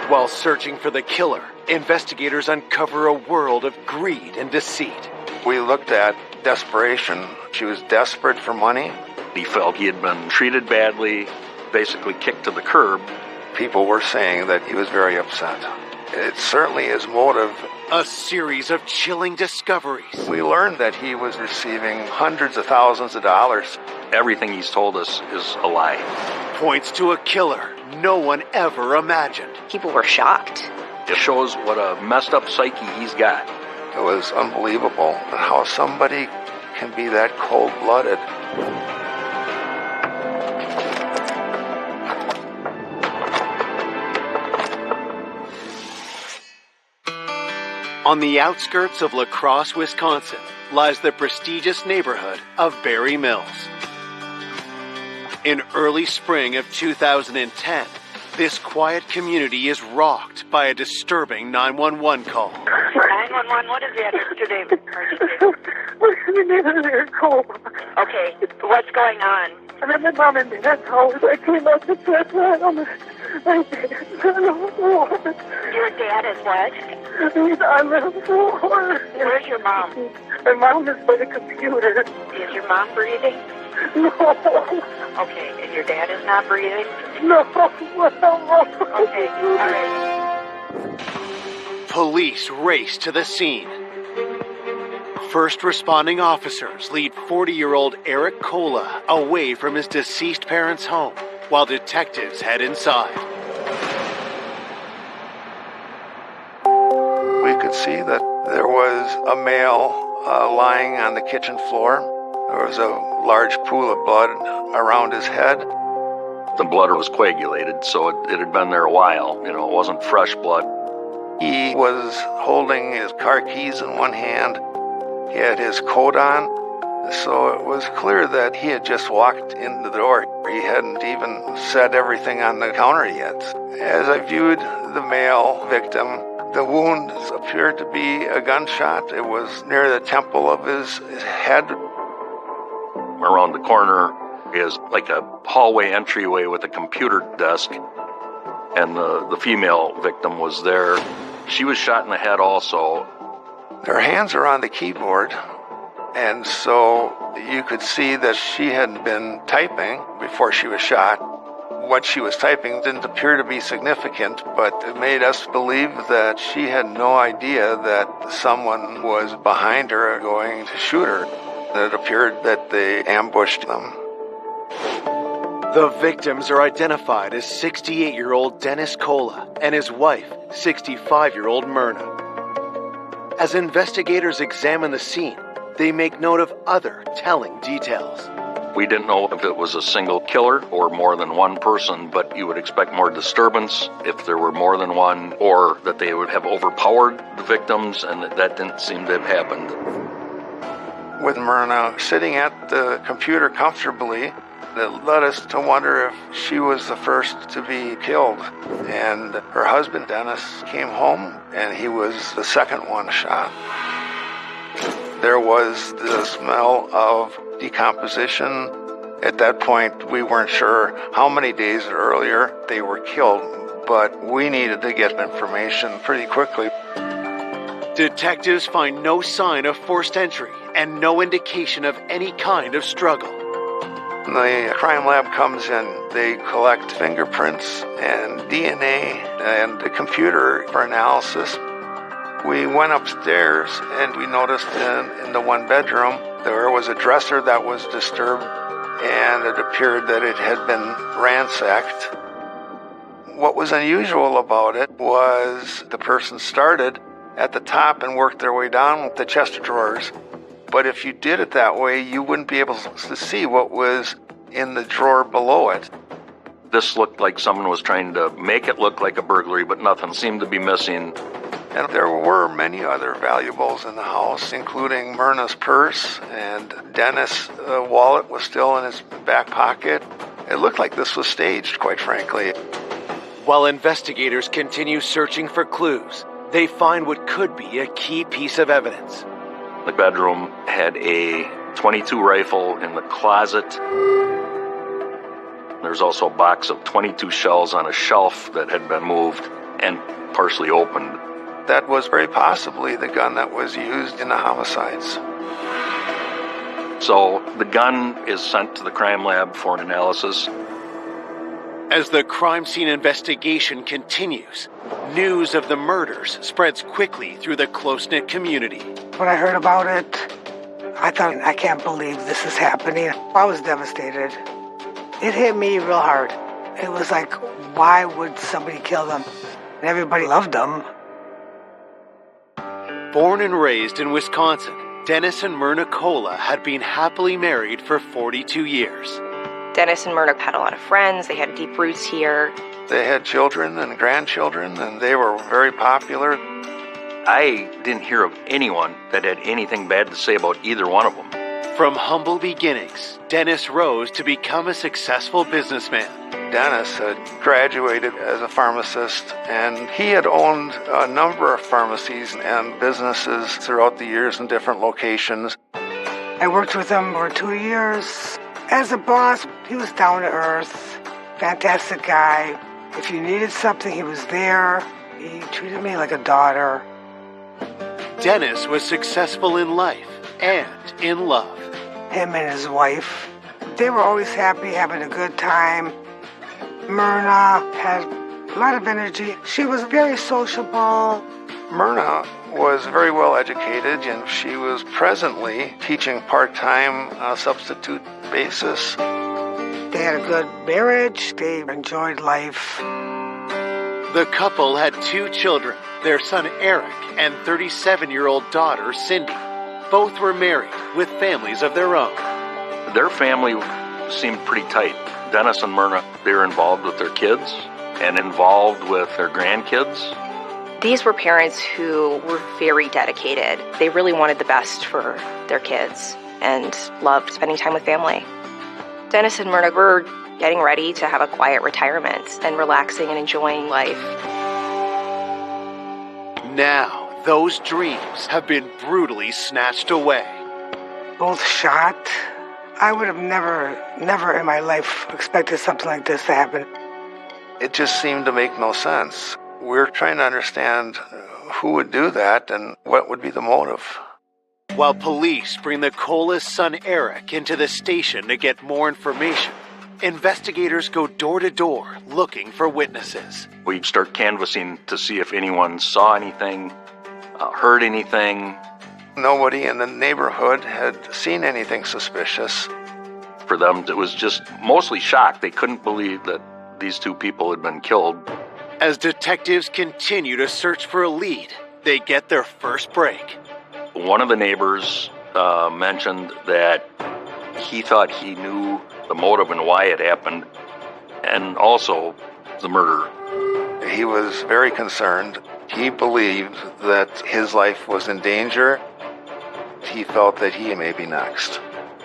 S1: While searching for the killer, investigators uncover a world of greed and deceit.
S14: We looked at desperation. She was desperate for money.
S15: He felt he had been treated badly, basically kicked to the curb.
S14: People were saying that he was very upset. It certainly is motive.
S1: A series of chilling discoveries.
S14: We learned that he was receiving hundreds of thousands of dollars
S15: everything he's told us is a lie.
S1: Points to a killer no one ever imagined.
S12: People were shocked.
S15: It shows what a messed up psyche he's got.
S14: It was unbelievable how somebody can be that cold-blooded.
S1: On the outskirts of La Crosse, Wisconsin, lies the prestigious neighborhood of Berry Mills. In early spring of 2010, this quiet community is rocked by a disturbing 911 call.
S8: 911, what is the address today? Okay, what's going on?
S16: I'm at my mom and dad's house. I came out to check on the...
S8: Your dad is what?
S16: He's on the floor.
S8: Where's your mom?
S16: My mom is by the computer.
S8: Is your mom breathing?
S16: No.
S8: Okay, and your dad is not breathing?
S16: No.
S8: Okay, all right.
S1: Police race to the scene. First responding officers lead 40-year-old Eric Cola away from his deceased parents' home, while detectives head inside.
S14: We could see that there was a male lying on the kitchen floor. There was a large pool of blood around his head.
S15: The blood was coagulated, so it had been there a while. You know, it wasn't fresh blood.
S14: He was holding his car keys in one hand. He had his coat on, so it was clear that he had just walked in the door. He hadn't even set everything on the counter yet. As I viewed the male victim, the wound appeared to be a gunshot. It was near the temple of his head.
S15: Around the corner is like a hallway entryway with a computer desk, and the female victim was there. She was shot in the head also.
S14: Her hands are on the keyboard, and so you could see that she had been typing before she was shot. What she was typing didn't appear to be significant, but it made us believe that she had no idea that someone was behind her going to shoot her. It appeared that they ambushed them.
S1: The victims are identified as 68-year-old Dennis Cola and his wife, 65-year-old Myrna. As investigators examine the scene, they make note of other telling details.
S15: We didn't know if it was a single killer or more than one person, but you would expect more disturbance if there were more than one, or that they would have overpowered the victims, and that didn't seem to have happened.
S14: With Myrna sitting at the computer comfortably, it led us to wonder if she was the first to be killed. And her husband, Dennis, came home, and he was the second one shot. There was the smell of decomposition. At that point, we weren't sure how many days earlier they were killed, but we needed to get information pretty quickly.
S1: Detectives find no sign of forced entry and no indication of any kind of struggle.
S14: The crime lab comes in. They collect fingerprints and DNA and the computer for analysis. We went upstairs and we noticed in the one bedroom there was a dresser that was disturbed, and it appeared that it had been ransacked. What was unusual about it was the person started at the top and worked their way down with the chest of drawers. But if you did it that way, you wouldn't be able to see what was in the drawer below it.
S15: This looked like someone was trying to make it look like a burglary, but nothing seemed to be missing.
S14: And there were many other valuables in the house, including Myrna's purse, and Dennis' wallet was still in his back pocket. It looked like this was staged, quite frankly.
S1: While investigators continue searching for clues, they find what could be a key piece of evidence.
S15: The bedroom had a .22 rifle in the closet. There's also a box of .22 shells on a shelf that had been moved and partially opened.
S14: That was very possibly the gun that was used in the homicides.
S15: So the gun is sent to the crime lab for an analysis.
S1: As the crime scene investigation continues, news of the murders spreads quickly through the close-knit community.
S13: When I heard about it, I thought, I can't believe this is happening. I was devastated. It hit me real hard. It was like, why would somebody kill them? And everybody loved them.
S1: Born and raised in Wisconsin, Dennis and Myrna Kola had been happily married for 42 years.
S12: Dennis and Myrna had a lot of friends. They had deep roots here.
S14: They had children and grandchildren, and they were very popular.
S15: I didn't hear of anyone that had anything bad to say about either one of them.
S1: From humble beginnings, Dennis rose to become a successful businessman.
S14: Dennis had graduated as a pharmacist, and he had owned a number of pharmacies and businesses throughout the years in different locations.
S13: I worked with him for 2 years. As a boss, he was down to earth, fantastic guy. If you needed something, he was there. He treated me like a daughter.
S1: Dennis was successful in life and in love.
S13: Him and his wife, they were always happy, having a good time. Myrna had a lot of energy. She was very sociable.
S14: Myrna was very well educated, and she was presently teaching part-time on a substitute basis.
S13: They had a good marriage. They enjoyed life.
S1: The couple had 2 children, their son Eric and 37-year-old daughter Cindy. Both were married with families of their own.
S15: Their family seemed pretty tight. Dennis and Myrna, they were involved with their kids and involved with their grandkids.
S12: These were parents who were very dedicated. They really wanted the best for their kids and loved spending time with family. Dennis and Myrna were getting ready to have a quiet retirement and relaxing and enjoying life.
S1: Now, those dreams have been brutally snatched away.
S13: Both shot. I would have never in my life expected something like this to happen.
S14: It just seemed to make no sense. We're trying to understand who would do that and what would be the motive.
S1: While police bring the Kola's son Eric into the station to get more information, investigators go door to door looking for witnesses.
S15: We start canvassing to see if anyone saw anything, heard anything.
S14: Nobody in the neighborhood had seen anything suspicious.
S15: For them, it was just mostly shock. They couldn't believe that these 2 people had been killed.
S1: As detectives continue to search for a lead, they get their first break.
S15: One of the neighbors mentioned that he thought he knew the motive and why it happened, and also the murder.
S14: He was very concerned. He believed that his life was in danger. He felt that he may be next.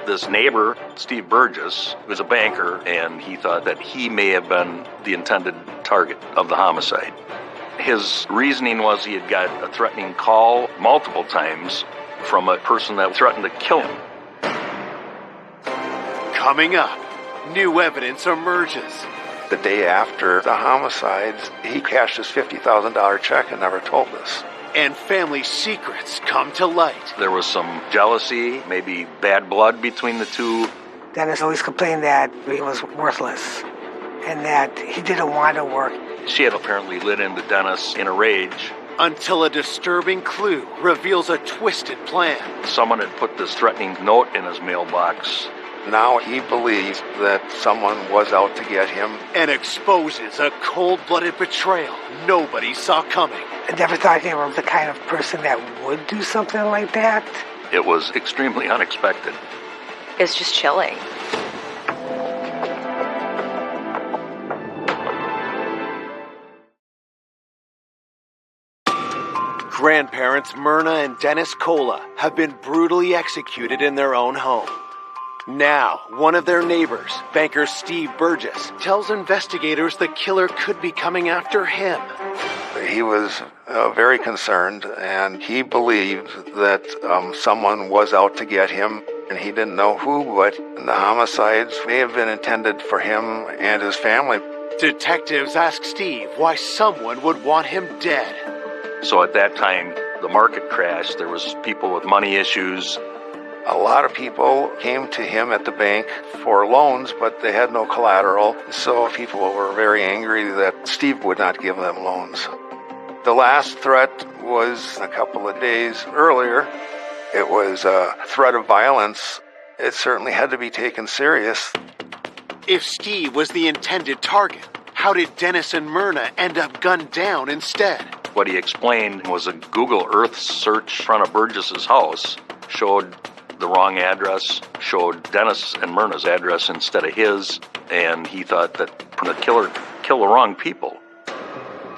S15: This neighbor, Steve Burgess, was a banker, and he thought that he may have been the intended target of the homicide. His reasoning was he had got a threatening call multiple times from a person that threatened to kill him.
S1: Coming up, new evidence emerges.
S14: The day after the homicides, he cashed his $50,000 check and never told us.
S1: And family secrets come to light.
S15: There was some jealousy, maybe bad blood between the 2.
S13: Dennis always complained that he was worthless and that he didn't want to work.
S15: She had apparently lit into Dennis in a rage.
S1: Until a disturbing clue reveals a twisted plan.
S15: Someone had put this threatening note in his mailbox.
S14: Now he believes that someone was out to get him.
S1: And exposes a cold-blooded betrayal nobody saw coming.
S13: I never thought they were the kind of person that would do something like that.
S15: It was extremely unexpected.
S12: It's just chilling.
S1: Grandparents Myrna and Dennis Kola have been brutally executed in their own home. Now, one of their neighbors, banker Steve Burgess, tells investigators the killer could be coming after him.
S14: He was very concerned, and he believed that someone was out to get him, and he didn't know who, but the homicides may have been intended for him and his family.
S1: Detectives ask Steve why someone would want him dead.
S15: So at that time, the market crashed. There was people with money issues.
S14: A lot of people came to him at the bank for loans, but they had no collateral. So people were very angry that Steve would not give them loans. The last threat was a couple of days earlier. it was a threat of violence, it certainly had to be taken serious.
S1: If Steve was the intended target, how did Dennis and Myrna end up gunned down instead?
S15: What he explained was a Google Earth search in front of Burgess's house showed the wrong address, showed Dennis and Myrna's address instead of his, and he thought that the killer killed the wrong people.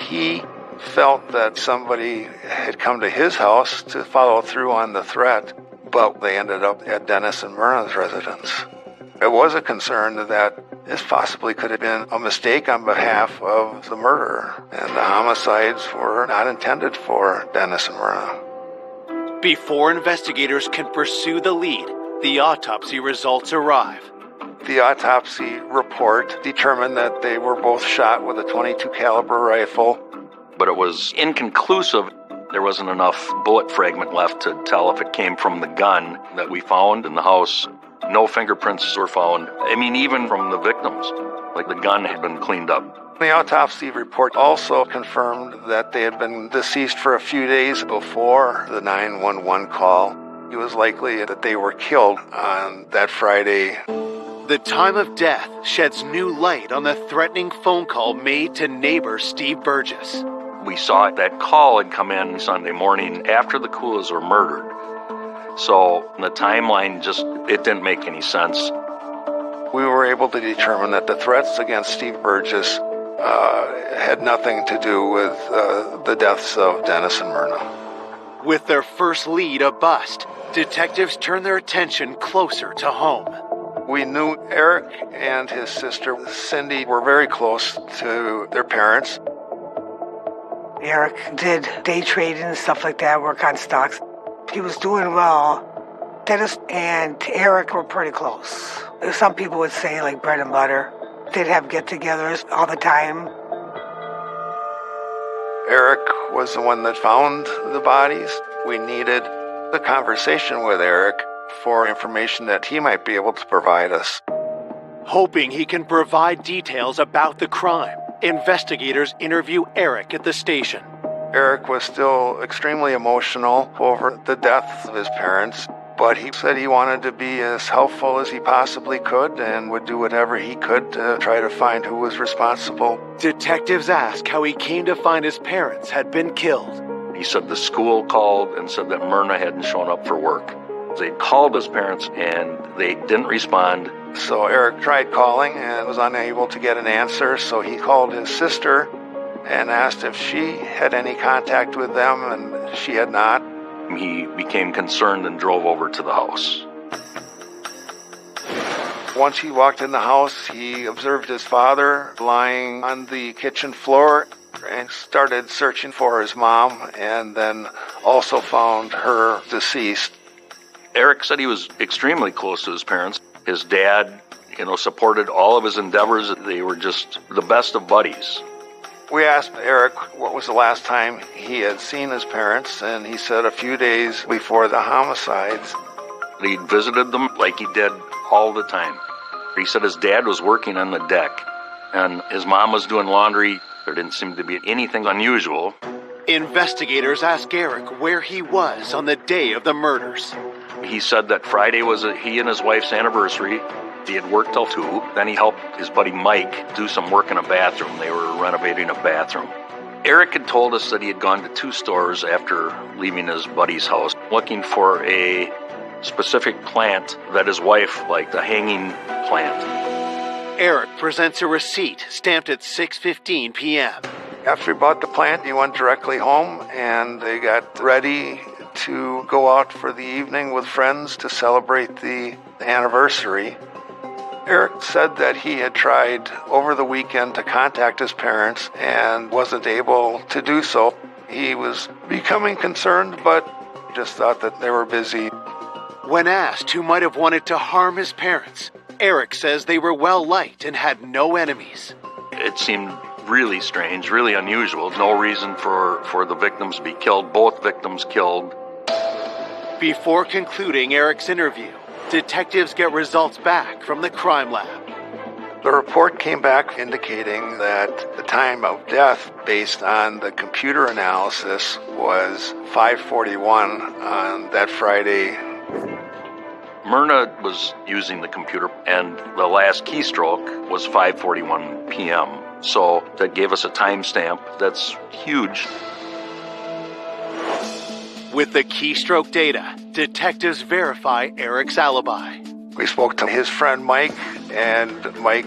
S14: He felt that somebody had come to his house to follow through on the threat, but they ended up at Dennis and Myrna's residence. It was a concern that this possibly could have been a mistake on behalf of the murderer, and the homicides were not intended for Dennis and Myrna.
S1: Before investigators can pursue the lead, the autopsy results arrive.
S14: The autopsy report determined that they were both shot with a .22 caliber rifle.
S15: But it was inconclusive. There wasn't enough bullet fragment left to tell if it came from the gun that we found in the house. No fingerprints were found. I mean, even from the victims, like the gun had been cleaned up.
S14: The autopsy report also confirmed that they had been deceased for a few days before the 911 call. It was likely that they were killed on that Friday.
S1: The time of death sheds new light on the threatening phone call made to neighbor Steve Burgess.
S15: We saw that call had come in Sunday morning after the Coolas were murdered. So the timeline it didn't make any sense.
S14: We were able to determine that the threats against Steve Burgess had nothing to do with the deaths of Dennis and Myrna.
S1: With their first lead a bust, detectives turn their attention closer to home.
S14: We knew Eric and his sister Cindy were very close to their parents.
S13: Eric did day trading and stuff like that, work on stocks. He was doing well. Dennis and Eric were pretty close. Some people would say like bread and butter. They'd have get-togethers all the time.
S14: Eric was the one that found the bodies. We needed a conversation with Eric for information that he might be able to provide us.
S1: Hoping he can provide details about the crime, investigators interview Eric at the station.
S14: Eric was still extremely emotional over the death of his parents, but he said he wanted to be as helpful as he possibly could and would do whatever he could to try to find who was responsible.
S1: Detectives ask how he came to find his parents had been killed.
S15: He said the school called and said that Myrna hadn't shown up for work. They called his parents and they didn't respond.
S14: So Eric tried calling and was unable to get an answer, so he called his sister and asked if she had any contact with them, and she had not.
S15: He became concerned and drove over to the house.
S14: Once he walked in the house, he observed his father lying on the kitchen floor and started searching for his mom, and then also found her deceased.
S15: Eric said he was extremely close to his parents. His dad, supported all of his endeavors. They were just the best of buddies.
S14: We asked Eric what was the last time he had seen his parents, and he said a few days before the homicides.
S15: He visited them like he did all the time. He said his dad was working on the deck, and his mom was doing laundry. There didn't seem to be anything unusual.
S1: Investigators ask Eric where he was on the day of the murders.
S15: He said that Friday was he and his wife's anniversary. He had worked till 2. Then he helped his buddy Mike do some work in a bathroom. They were renovating a bathroom. Eric had told us that he had gone to 2 stores after leaving his buddy's house, looking for a specific plant that his wife liked, a hanging plant.
S1: Eric presents a receipt stamped at 6:15 p.m.
S14: After he bought the plant, he went directly home, and they got ready to go out for the evening with friends to celebrate the anniversary. Eric said that he had tried over the weekend to contact his parents and wasn't able to do so. He was becoming concerned, but just thought that they were busy.
S1: When asked who might have wanted to harm his parents, Eric says they were well-liked and had no enemies.
S15: It seemed really strange, really unusual. No reason for the victims to be killed. Both victims killed.
S1: Before concluding Eric's interview, detectives get results back from the crime lab.
S14: The report came back indicating that the time of death, based on the computer analysis, was 5:41 on that Friday.
S15: Myrna was using the computer, and the last keystroke was 5:41 p.m. So that gave us a timestamp. That's huge.
S1: With the keystroke data, detectives verify Eric's alibi.
S14: We spoke to his friend Mike, and Mike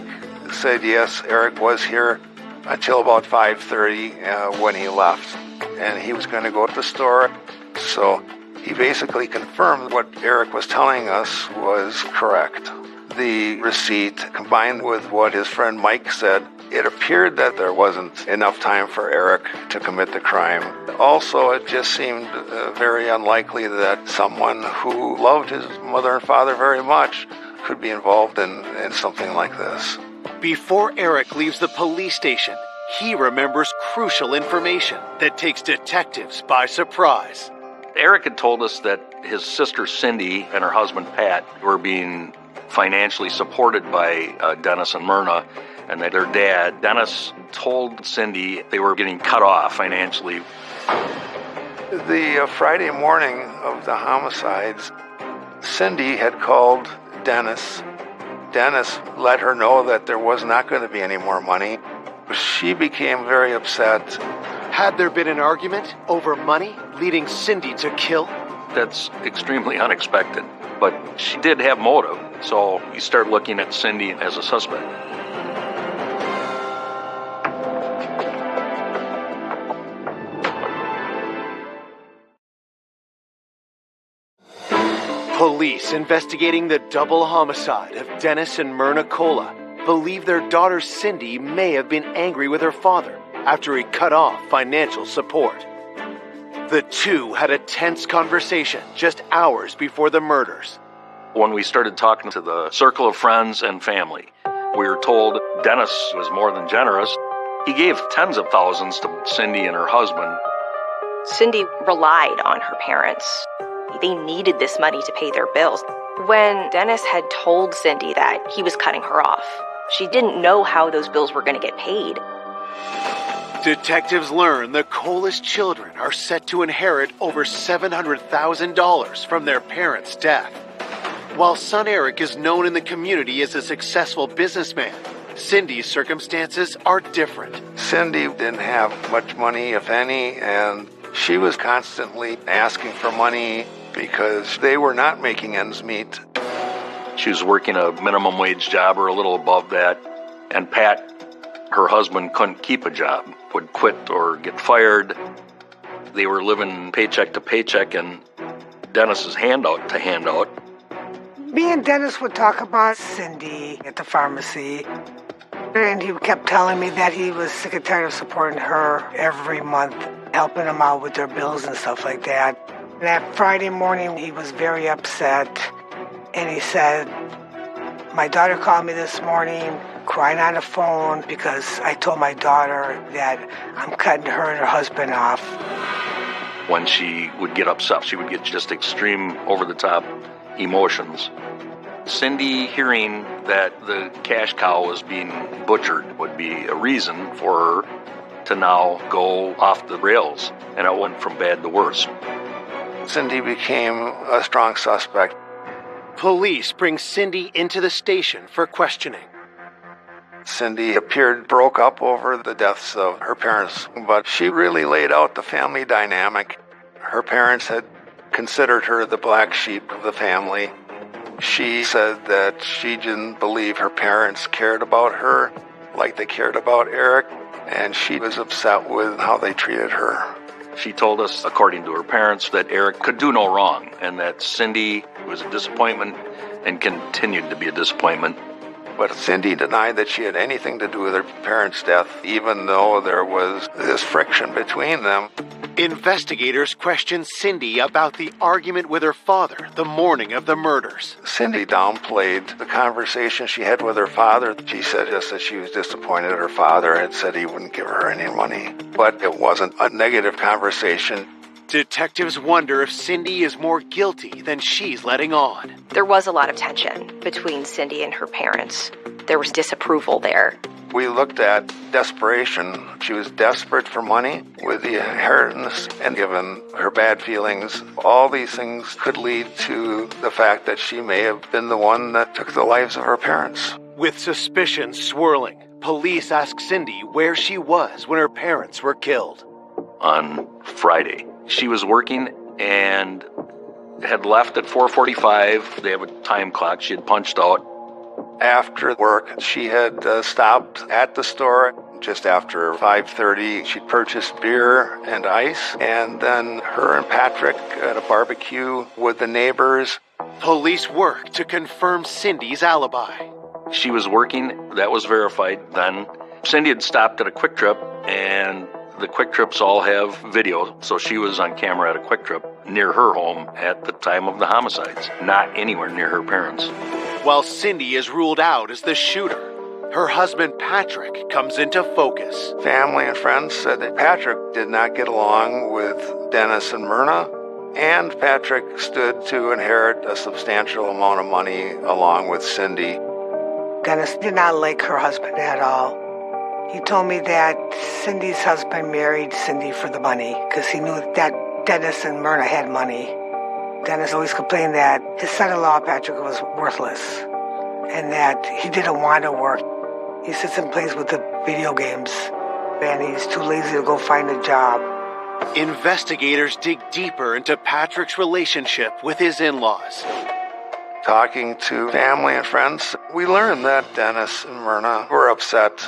S14: said yes, Eric was here until about 5:30 when he left. And he was going to go to the store. So he basically confirmed what Eric was telling us was correct. The receipt, combined with what his friend Mike said, it appeared that there wasn't enough time for Eric to commit the crime. Also, it just seemed very unlikely that someone who loved his mother and father very much could be involved in something like this.
S1: Before Eric leaves the police station, he remembers crucial information that takes detectives by surprise.
S15: Eric had told us that his sister Cindy and her husband Pat were being financially supported by Dennis and Myrna, and that their dad, Dennis, told Cindy they were getting cut off financially.
S14: The Friday morning of the homicides, Cindy had called Dennis. Dennis let her know that there was not going to be any more money. She became very upset.
S1: Had there been an argument over money leading Cindy to kill?
S15: That's extremely unexpected, but she did have motive, so you start looking at Cindy as a suspect.
S1: Police investigating the double homicide of Dennis and Myrna Cola believe their daughter Cindy may have been angry with her father after he cut off financial support. The two had a tense conversation just hours before the murders.
S15: When we started talking to the circle of friends and family, we were told Dennis was more than generous. He gave tens of thousands to Cindy and her husband.
S12: Cindy relied on her parents. They needed this money to pay their bills. When Dennis had told Cindy that he was cutting her off, she didn't know how those bills were going to get paid.
S1: Detectives learn the Cola's children are set to inherit over $700,000 from their parents' death. While son Eric is known in the community as a successful businessman, Cindy's circumstances are different.
S14: Cindy didn't have much money, if any, and she was constantly asking for money because they were not making ends meet.
S15: She was working a minimum wage job or a little above that, and Pat, her husband, couldn't keep a job, would quit or get fired. They were living paycheck to paycheck and Dennis's handout to handout.
S13: Me and Dennis would talk about Cindy at the pharmacy, and he kept telling me that he was sick and tired of supporting her every month, helping them out with their bills and stuff like that. And that Friday morning, he was very upset, and he said, "My daughter called me this morning, crying on the phone because I told my daughter that I'm cutting her and her husband off."
S15: When she would get upset, she would get just extreme, over-the-top emotions. Cindy hearing that the cash cow was being butchered would be a reason for her to now go off the rails, and it went from bad to worse.
S14: Cindy became a strong suspect.
S1: Police bring Cindy into the station for questioning.
S14: Cindy appeared broke up over the deaths of her parents, but she really laid out the family dynamic. Her parents had considered her the black sheep of the family. She said that she didn't believe her parents cared about her like they cared about Eric, and she was upset with how they treated her.
S15: She told us, according to her parents, that Eric could do no wrong and that Cindy was a disappointment and continued to be a disappointment.
S14: But Cindy denied that she had anything to do with her parents' death, even though there was this friction between them.
S1: Investigators question Cindy about the argument with her father the morning of the murders.
S14: Cindy downplayed the conversation she had with her father. She said just that she was disappointed her father had said he wouldn't give her any money. But it wasn't a negative conversation.
S1: Detectives wonder if Cindy is more guilty than she's letting on.
S12: There was a lot of tension between Cindy and her parents. there was disapproval there.
S14: We looked at desperation. She was desperate for money with the inheritance, and given her bad feelings, all these things could lead to the fact that she may have been the one that took the lives of her parents.
S1: With suspicion swirling, police asked Cindy where she was when her parents were killed.
S15: On Friday, she was working and had left at 4:45. They have a time clock. She had punched out.
S14: After work, she had stopped at the store just after 5:30. She'd purchased beer and ice, and then her and Patrick at a barbecue with the neighbors.
S1: Police worked to confirm Cindy's alibi.
S15: She was working. That was verified then. Cindy had stopped at a Quick Trip, and the Quick Trips all have video, so she was on camera at a Quick Trip near her home at the time of the homicides, not anywhere near her parents.
S1: While Cindy is ruled out as the shooter, her husband Patrick comes into focus.
S14: Family and friends said that Patrick did not get along with Dennis and Myrna, and Patrick stood to inherit a substantial amount of money along with Cindy.
S13: Dennis did not like her husband at all. He told me that Cindy's husband married Cindy for the money because he knew that Dennis and Myrna had money. Dennis always complained that his son-in-law, Patrick, was worthless and that he didn't want to work. He sits and plays with the video games, and he's too lazy to go find a job.
S1: Investigators dig deeper into Patrick's relationship with his in-laws.
S14: Talking to family and friends, we learned that Dennis and Myrna were upset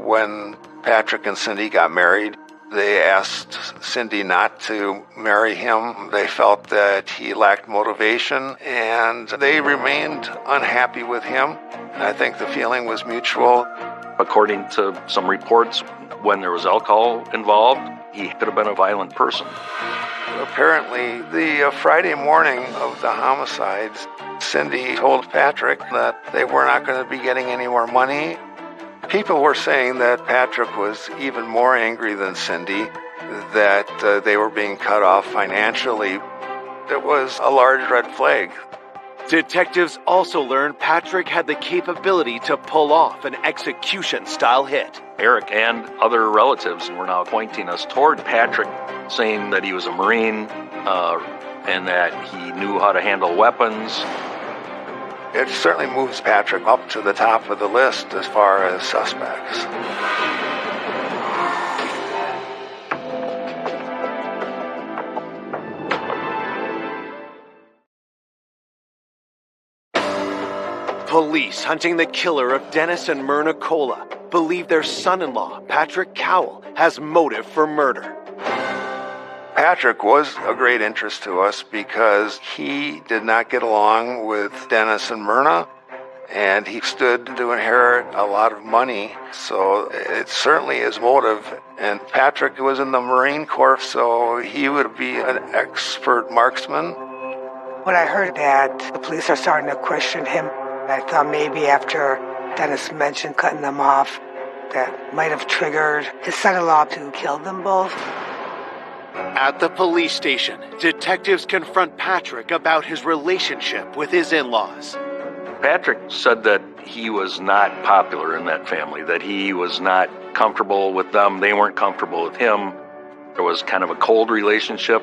S14: when Patrick and Cindy got married. They asked Cindy not to marry him. They felt that he lacked motivation, and they remained unhappy with him. And I think the feeling was mutual.
S15: According to some reports, when there was alcohol involved, he could have been a violent person.
S14: Apparently, the Friday morning of the homicides, Cindy told Patrick that they were not going to be getting any more money. People were saying that Patrick was even more angry than Cindy, that they were being cut off financially. It was a large red flag.
S1: Detectives also learned Patrick had the capability to pull off an execution-style hit.
S15: Eric and other relatives were now pointing us toward Patrick, saying that he was a Marine and that he knew how to handle weapons.
S14: It certainly moves Patrick up to the top of the list as far as suspects.
S1: Police hunting the killer of Dennis and Myrna Cola believe their son-in-law, Patrick Cowell, has motive for murder.
S14: Patrick was a great interest to us because he did not get along with Dennis and Myrna, and he stood to inherit a lot of money, so it certainly is motive. And Patrick was in the Marine Corps, so he would be an expert marksman.
S13: When I heard that the police are starting to question him, I thought maybe after Dennis mentioned cutting them off, that might have triggered his son-in-law to kill them both.
S1: At the police station, detectives confront Patrick about his relationship with his in-laws.
S15: Patrick said that he was not popular in that family, that he was not comfortable with them. They weren't comfortable with him. There was kind of a cold relationship.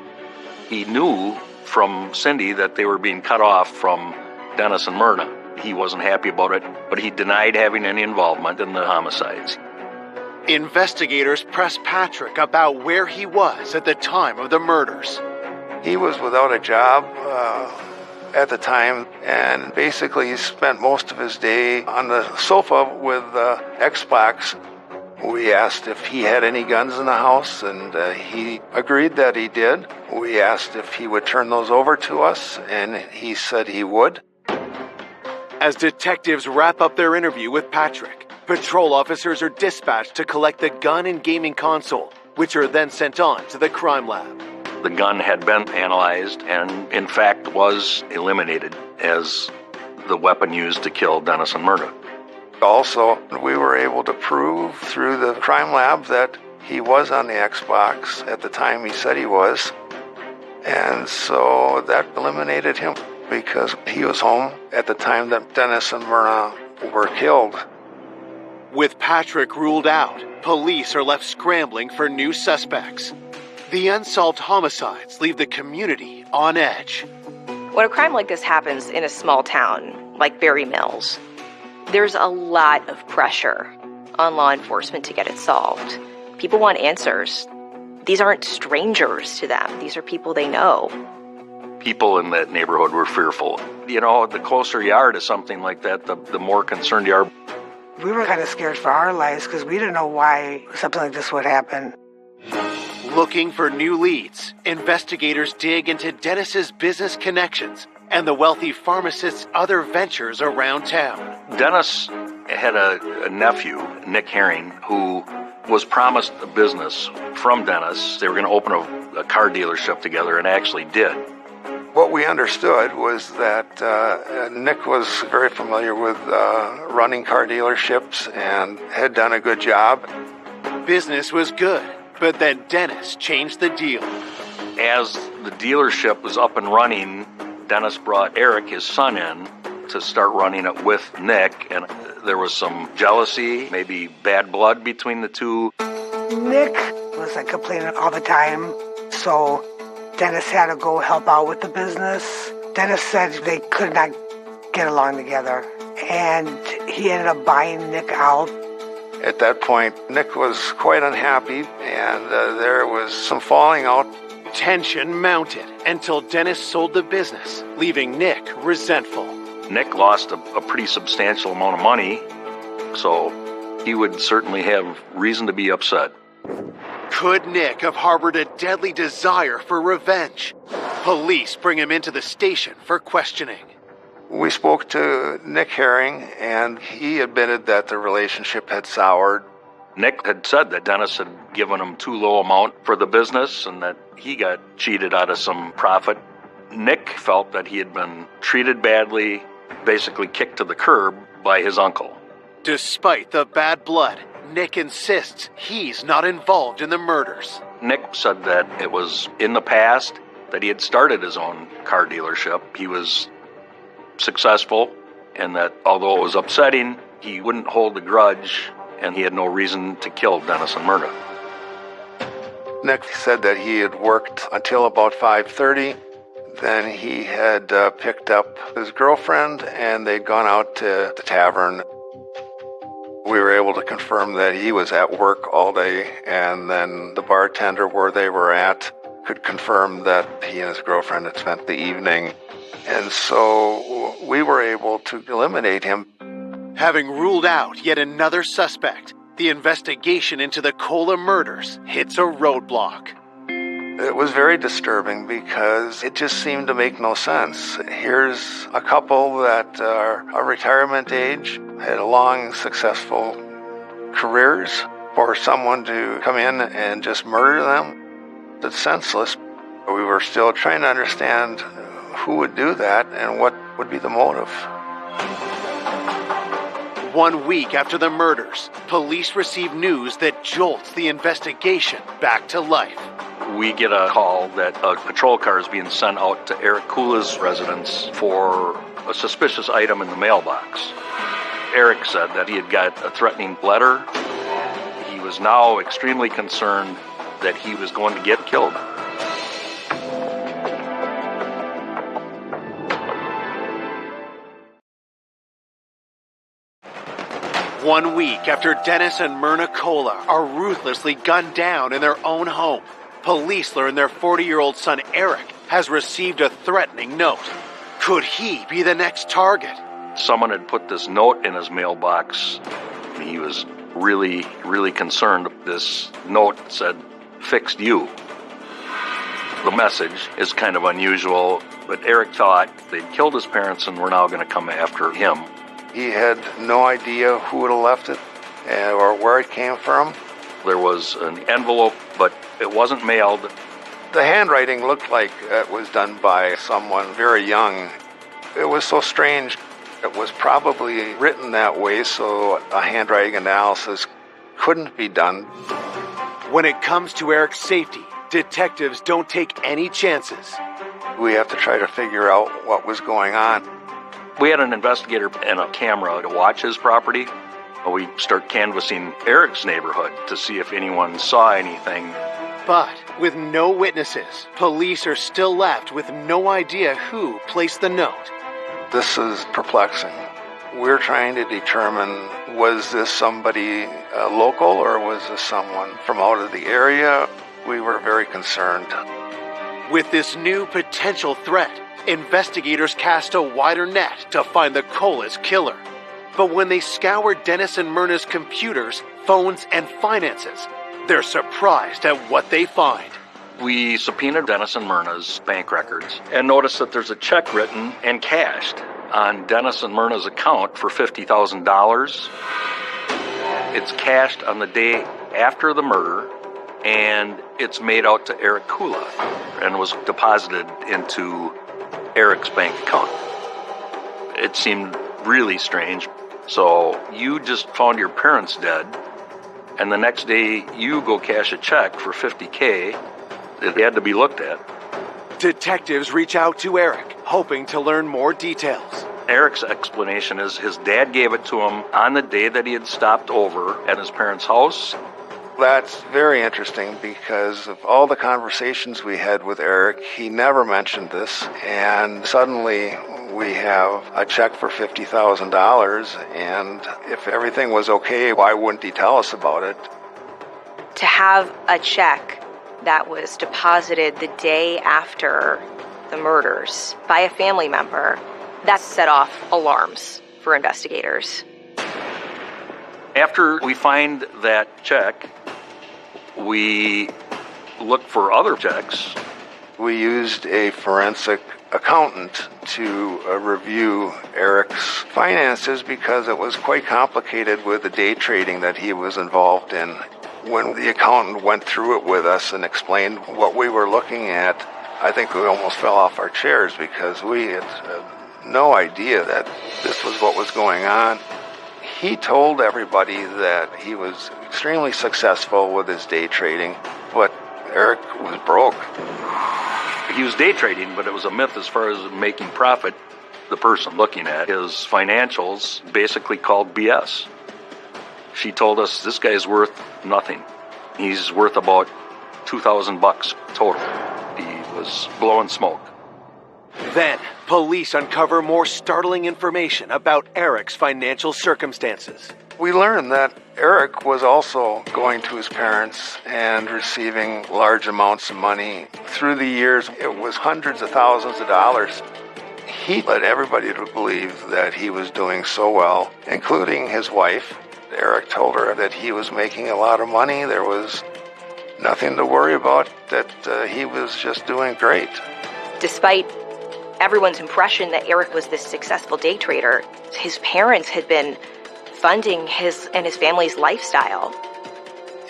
S15: He knew from Cindy that they were being cut off from Dennis and Myrna. He wasn't happy about it, but he denied having any involvement in the homicides.
S1: Investigators pressed Patrick about where he was at the time of the murders.
S14: He was without a job at the time, and basically he spent most of his day on the sofa with Xbox. We asked if he had any guns in the house, and he agreed that he did. We asked if he would turn those over to us, and he said he would.
S1: As detectives wrap up their interview with Patrick, patrol officers are dispatched to collect the gun and gaming console, which are then sent on to the crime lab.
S15: The gun had been analyzed and, in fact, was eliminated as the weapon used to kill Dennis and Myrna.
S14: Also, we were able to prove through the crime lab that he was on the Xbox at the time he said he was, and so that eliminated him because he was home at the time that Dennis and Myrna were killed.
S1: With Patrick ruled out, police are left scrambling for new suspects. The unsolved homicides leave the community on edge.
S12: When a crime like this happens in a small town, like Berry Mills, there's a lot of pressure on law enforcement to get it solved. People want answers. These aren't strangers to them. These are people they know.
S15: People in that neighborhood were fearful. You know, the closer you are to something like that, the more concerned you are.
S13: We were kind of scared for our lives because we didn't know why something like this would happen.
S1: Looking for new leads, investigators dig into Dennis's business connections and the wealthy pharmacist's other ventures around town.
S15: Dennis had a nephew, Nick Herring, who was promised a business from Dennis. They were going to open a car dealership together and actually did.
S14: What we understood was that Nick was very familiar with running car dealerships and had done a good job.
S1: Business was good, but then Dennis changed the deal.
S15: As the dealership was up and running, Dennis brought Eric, his son, in to start running it with Nick, and there was some jealousy, maybe bad blood between the two.
S13: Nick was like complaining all the time, so Dennis had to go help out with the business. Dennis said they could not get along together, and he ended up buying Nick out.
S14: At that point, Nick was quite unhappy, and there was some falling out.
S1: Tension mounted until Dennis sold the business, leaving Nick resentful.
S15: Nick lost a pretty substantial amount of money, so he would certainly have reason to be upset.
S1: Could Nick have harbored a deadly desire for revenge? Police bring him into the station for questioning.
S14: We spoke to Nick Herring, and he admitted that the relationship had soured.
S15: Nick had said that Dennis had given him too low amount for the business and that he got cheated out of some profit. Nick felt that he had been treated badly, basically kicked to the curb by his uncle.
S1: Despite the bad blood, Nick insists he's not involved in the murders.
S15: Nick said that it was in the past that he had started his own car dealership. He was successful, and that although it was upsetting, he wouldn't hold a grudge, and he had no reason to kill Dennis and Myrna.
S14: Nick said that he had worked until about 5:30. Then he had picked up his girlfriend, and they'd gone out to the tavern. We were able to confirm that he was at work all day, and then the bartender where they were at could confirm that he and his girlfriend had spent the evening. And so we were able to eliminate him.
S1: Having ruled out yet another suspect, the investigation into the Cola murders hits a roadblock.
S14: It was very disturbing because it just seemed to make no sense. Here's a couple that are a retirement age, had long, successful careers. For someone to come in and just murder them, it's senseless. We were still trying to understand who would do that and what would be the motive.
S1: 1 week after the murders, police receive news that jolts the investigation back to life.
S15: We get a call that a patrol car is being sent out to Eric Kula's residence for a suspicious item in the mailbox. Eric said that he had got a threatening letter. He was now extremely concerned that he was going to get killed.
S1: One week after Dennis and Myrna Cola are ruthlessly gunned down in their own home, police learn their 40-year-old son Eric has received a threatening note. Could he be the next target?
S15: Someone had put this note in his mailbox. He was really, really concerned. This note said, "Fixed you." The message is kind of unusual, but Eric thought they'd killed his parents and were now going to come after him.
S14: He had no idea who would have left it or where it came from.
S15: There was an envelope, but it wasn't mailed.
S14: The handwriting looked like it was done by someone very young. It was so strange. It was probably written that way, so a handwriting analysis couldn't be done.
S1: When it comes to Eric's safety, detectives don't take any chances.
S14: We have to try to figure out what was going on.
S15: We had an investigator and a camera to watch his property. We start canvassing Eric's neighborhood to see if anyone saw anything.
S1: But with no witnesses, police are still left with no idea who placed the note.
S14: This is perplexing. We're trying to determine, was this somebody local or was this someone from out of the area? We were very concerned.
S1: With this new potential threat, investigators cast a wider net to find the Colas killer. But when they scour Dennis and Myrna's computers, phones, and finances, they're surprised at what they find.
S15: We subpoenaed Dennis and Myrna's bank records and noticed that there's a check written and cashed on Dennis and Myrna's account for $50,000. It's cashed on the day after the murder, and it's made out to Eric Kula and was deposited into Eric's bank account. It seemed really strange. So you just found your parents dead, and the next day you go cash a check for $50K. It had to be looked at.
S1: Detectives reach out to Eric, hoping to learn more details.
S15: Eric's explanation is his dad gave it to him on the day that he had stopped over at his parents' house.
S14: That's very interesting because of all the conversations we had with Eric, he never mentioned this, and suddenly we have a check for $50,000, and if everything was okay, why wouldn't he tell us about it?
S12: To have a check that was deposited the day after the murders by a family member, that set off alarms for investigators.
S15: After we find that check, we look for other checks.
S14: We used a forensic accountant to review Eric's finances because it was quite complicated with the day trading that he was involved in. When the accountant went through it with us and explained what we were looking at, I think we almost fell off our chairs because we had no idea that this was what was going on. He told everybody that he was extremely successful with his day trading, but Eric was broke.
S15: He was day trading, but it was a myth as far as making profit. The person looking at his financials basically called BS. She told us this guy's worth nothing. He's worth about $2,000 total. He was blowing smoke.
S1: Then, police uncover more startling information about Eric's financial circumstances.
S14: We learned that Eric was also going to his parents and receiving large amounts of money. Through the years, it was hundreds of thousands of dollars. He led everybody to believe that he was doing so well, including his wife. Eric told her that he was making a lot of money. There was nothing to worry about, that he was just doing great.
S12: Despite everyone's impression that Eric was this successful day trader, his parents had been funding his and his family's lifestyle.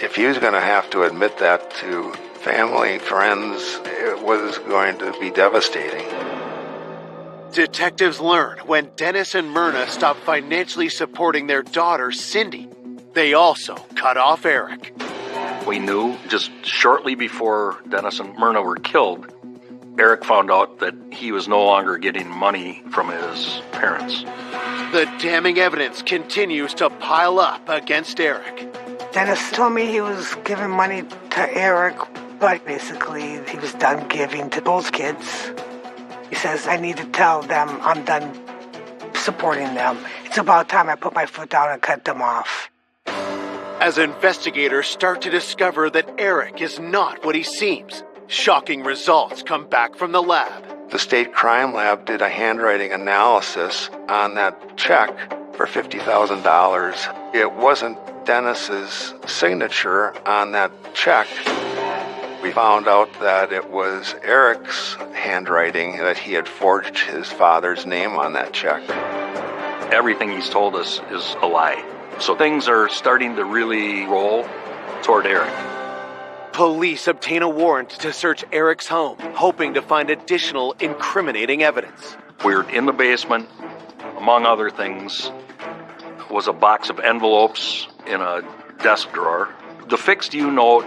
S14: If he was going to have to admit that to family, friends, it was going to be devastating.
S1: Detectives learn when Dennis and Myrna stopped financially supporting their daughter, Cindy, they also cut off Eric.
S15: We knew just shortly before Dennis and Myrna were killed, Eric found out that he was no longer getting money from his parents.
S1: The damning evidence continues to pile up against Eric.
S13: Dennis told me he was giving money to Eric, but basically he was done giving to both kids. He says, I need to tell them I'm done supporting them. It's about time I put my foot down and cut them off.
S1: As investigators start to discover that Eric is not what he seems, shocking results come back from the lab.
S14: The state crime lab did a handwriting analysis on that check for $50,000. It wasn't Dennis's signature on that check. We found out that it was Eric's handwriting, that he had forged his father's name on that check.
S15: Everything he's told us is a lie. So things are starting to really roll toward Eric.
S1: Police obtain a warrant to search Eric's home, hoping to find additional incriminating evidence.
S15: We're in the basement. Among other things, was a box of envelopes in a desk drawer. The fixed U note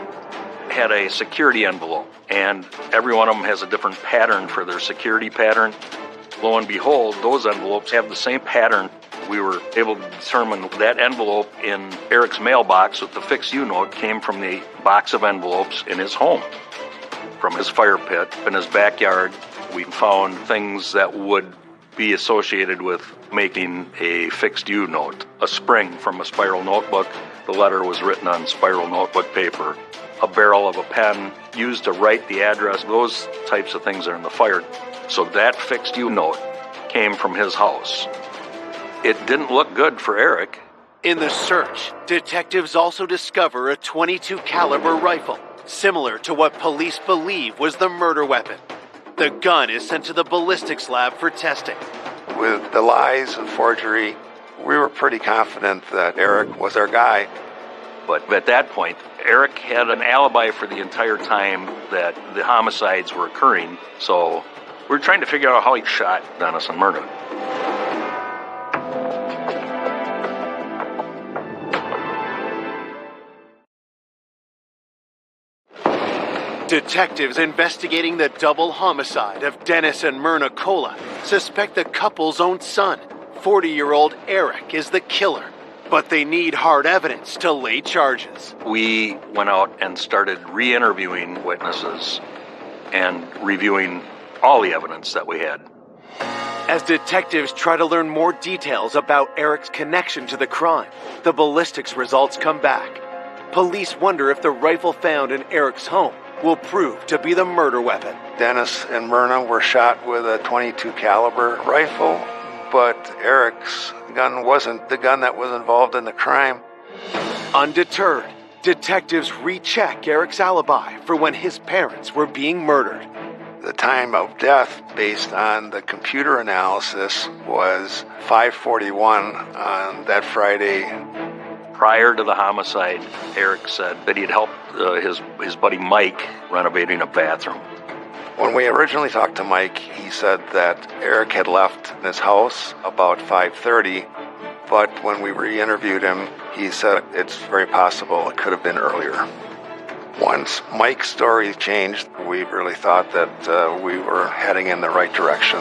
S15: had a security envelope, and every one of them has a different pattern for their security pattern. Lo and behold, those envelopes have the same pattern. We were able to determine that envelope in Eric's mailbox with the fixed U-note came from the box of envelopes in his home. From his fire pit in his backyard, we found things that would be associated with making a fixed U-note. A spring from a spiral notebook. The letter was written on spiral notebook paper. A barrel of a pen used to write the address. Those types of things are in the fire. So that fixed U-note came from his house. It didn't look good for Eric.
S1: In the search, detectives also discover a .22 caliber rifle, similar to what police believe was the murder weapon. The gun is sent to the ballistics lab for testing.
S14: With the lies and forgery, we were pretty confident that Eric was our guy.
S15: But at that point, Eric had an alibi for the entire time that the homicides were occurring, so we're trying to figure out how he shot Dennis and Myrna.
S1: Detectives investigating the double homicide of Dennis and Myrna Cola suspect the couple's own son, 40-year-old Eric, is the killer. But they need hard evidence to lay charges.
S15: We went out and started re-interviewing witnesses and reviewing all the evidence that we had.
S1: As detectives try to learn more details about Eric's connection to the crime, the ballistics results come back. Police wonder if the rifle found in Eric's home will prove to be the murder weapon.
S14: Dennis and Myrna were shot with a .22 caliber rifle, but Eric's gun wasn't the gun that was involved in the crime.
S1: Undeterred, detectives recheck Eric's alibi for when his parents were being murdered.
S14: The time of death, based on the computer analysis, was 5:41 on that Friday.
S15: Prior to the homicide, Eric said that he'd helped his buddy Mike renovating a bathroom.
S14: When we originally talked to Mike, he said that Eric had left his house about 5:30, but when we re-interviewed him, he said it's very possible it could have been earlier. Once Mike's story changed, we really thought that we were heading in the right direction.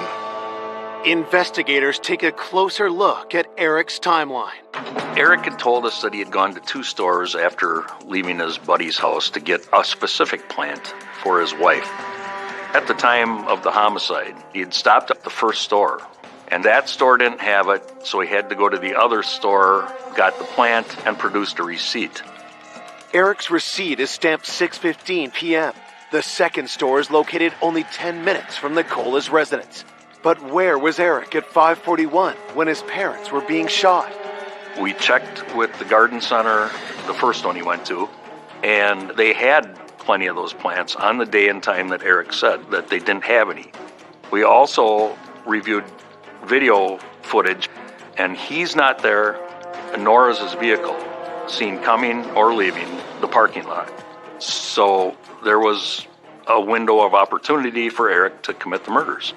S1: Investigators take a closer look at Eric's timeline.
S15: Eric had told us that he had gone to 2 stores after leaving his buddy's house to get a specific plant for his wife. At the time of the homicide, he had stopped at the first store, and that store didn't have it, so he had to go to the other store, got the plant, and produced a receipt.
S1: Eric's receipt is stamped 6:15 p.m. The second store is located only 10 minutes from the Cola's residence. But where was Eric at 5:41 when his parents were being shot?
S15: We checked with the garden center, the first one he went to, and they had plenty of those plants on the day and time that Eric said that they didn't have any. We also reviewed video footage, and he's not there, nor is his vehicle seen coming or leaving the parking lot. So there was a window of opportunity for Eric to commit the murders.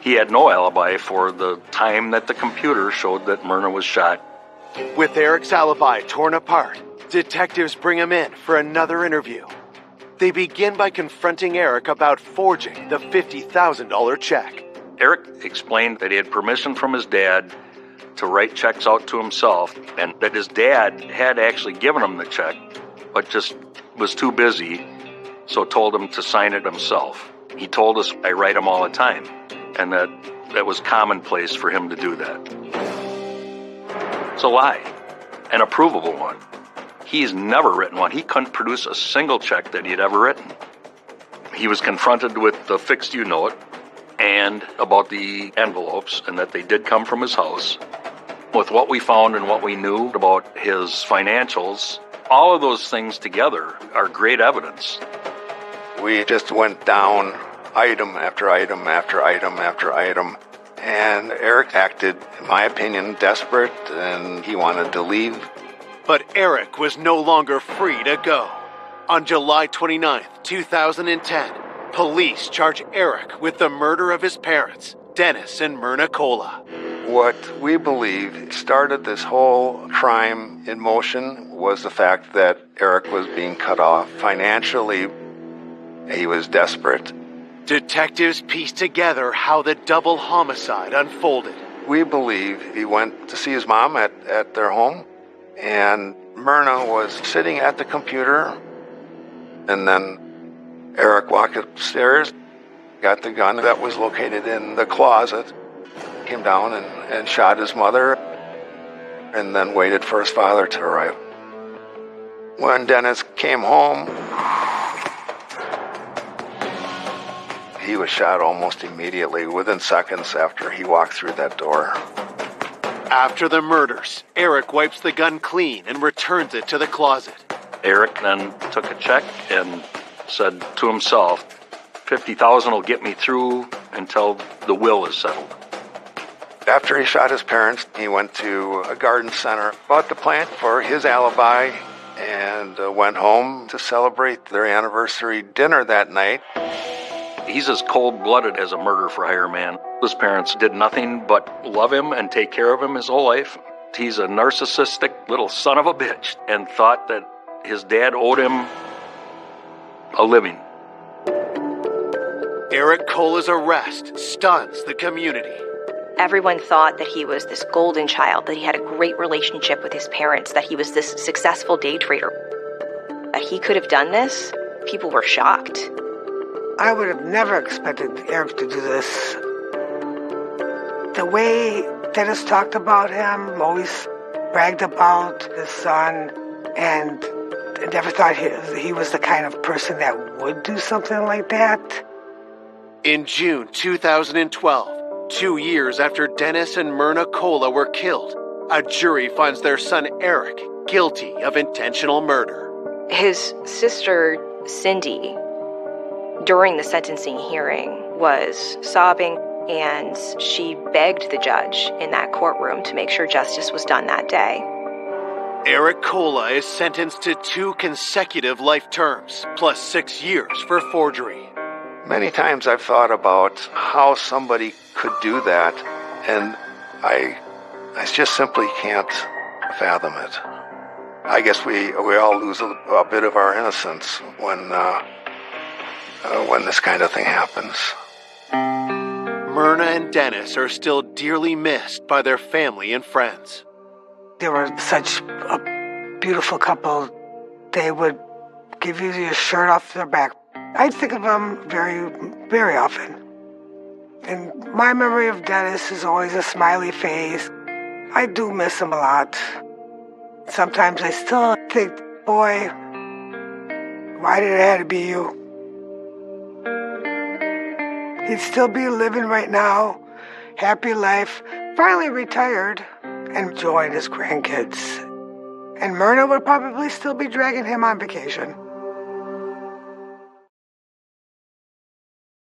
S15: He had no alibi for the time that the computer showed that Myrna was shot.
S1: With Eric's alibi torn apart, detectives bring him in for another interview. They begin by confronting Eric about forging the $50,000 check.
S15: Eric explained that he had permission from his dad to write checks out to himself, and that his dad had actually given him the check, but just was too busy, so told him to sign it himself. He told us, "I write them all the time," and that was commonplace for him to do that. It's a lie, an approvable one. He's never written one. He couldn't produce a single check that he'd ever written. He was confronted with the fixed U-note and about the envelopes, and that they did come from his house. With what we found and what we knew about his financials, all of those things together are great evidence.
S14: We just went down item after item after item after item, and Eric acted, in my opinion, desperate, and he wanted to leave.
S1: But Eric was no longer free to go. On July 29th, 2010, police charge Eric with the murder of his parents, Dennis and Myrna Cola.
S14: What we believe started this whole crime in motion was the fact that Eric was being cut off financially. He was desperate.
S1: Detectives pieced together how the double homicide unfolded.
S14: We believe he went to see his mom at their home, and Myrna was sitting at the computer, and then Eric walked upstairs, got the gun that was located in the closet, came down and shot his mother, and then waited for his father to arrive. When Dennis came home, he was shot almost immediately, within seconds after he walked through that door.
S1: After the murders, Eric wipes the gun clean and returns it to the closet.
S15: Eric then took a check and said to himself, $50,000 will get me through until the will is settled.
S14: After he shot his parents, he went to a garden center, bought the plant for his alibi, and went home to celebrate their anniversary dinner that night.
S15: He's as cold-blooded as a murder-for-hire man. His parents did nothing but love him and take care of him his whole life. He's a narcissistic little son of a bitch and thought that his dad owed him a living.
S1: Eric Cola's arrest stuns the community.
S12: Everyone thought that he was this golden child, that he had a great relationship with his parents, that he was this successful day trader. That he could have done this, people were shocked.
S13: I would have never expected Eric to do this. The way Dennis talked about him, always bragged about his son, and I never thought he was the kind of person that would do something like that.
S1: In June 2012, 2 years after Dennis and Myrna Cola were killed, a jury finds their son Eric guilty of intentional murder.
S12: His sister, Cindy, during the sentencing hearing, was sobbing, and she begged the judge in that courtroom to make sure justice was done that day.
S1: Eric Cola is sentenced to 2 consecutive life terms, plus 6 years for forgery.
S14: Many times I've thought about how somebody could do that, and I just simply can't fathom it. I guess we all lose a bit of our innocence when this kind of thing happens.
S1: Myrna and Dennis are still dearly missed by their family and friends.
S13: They were such a beautiful couple. They would give you your shirt off their back. I think of them very, very often. And my memory of Dennis is always a smiley face. I do miss him a lot. Sometimes I still think, boy, why did it have to be you? He'd still be living right now, happy life, finally retired, and enjoying his grandkids. And Myrna would probably still be dragging him on vacation.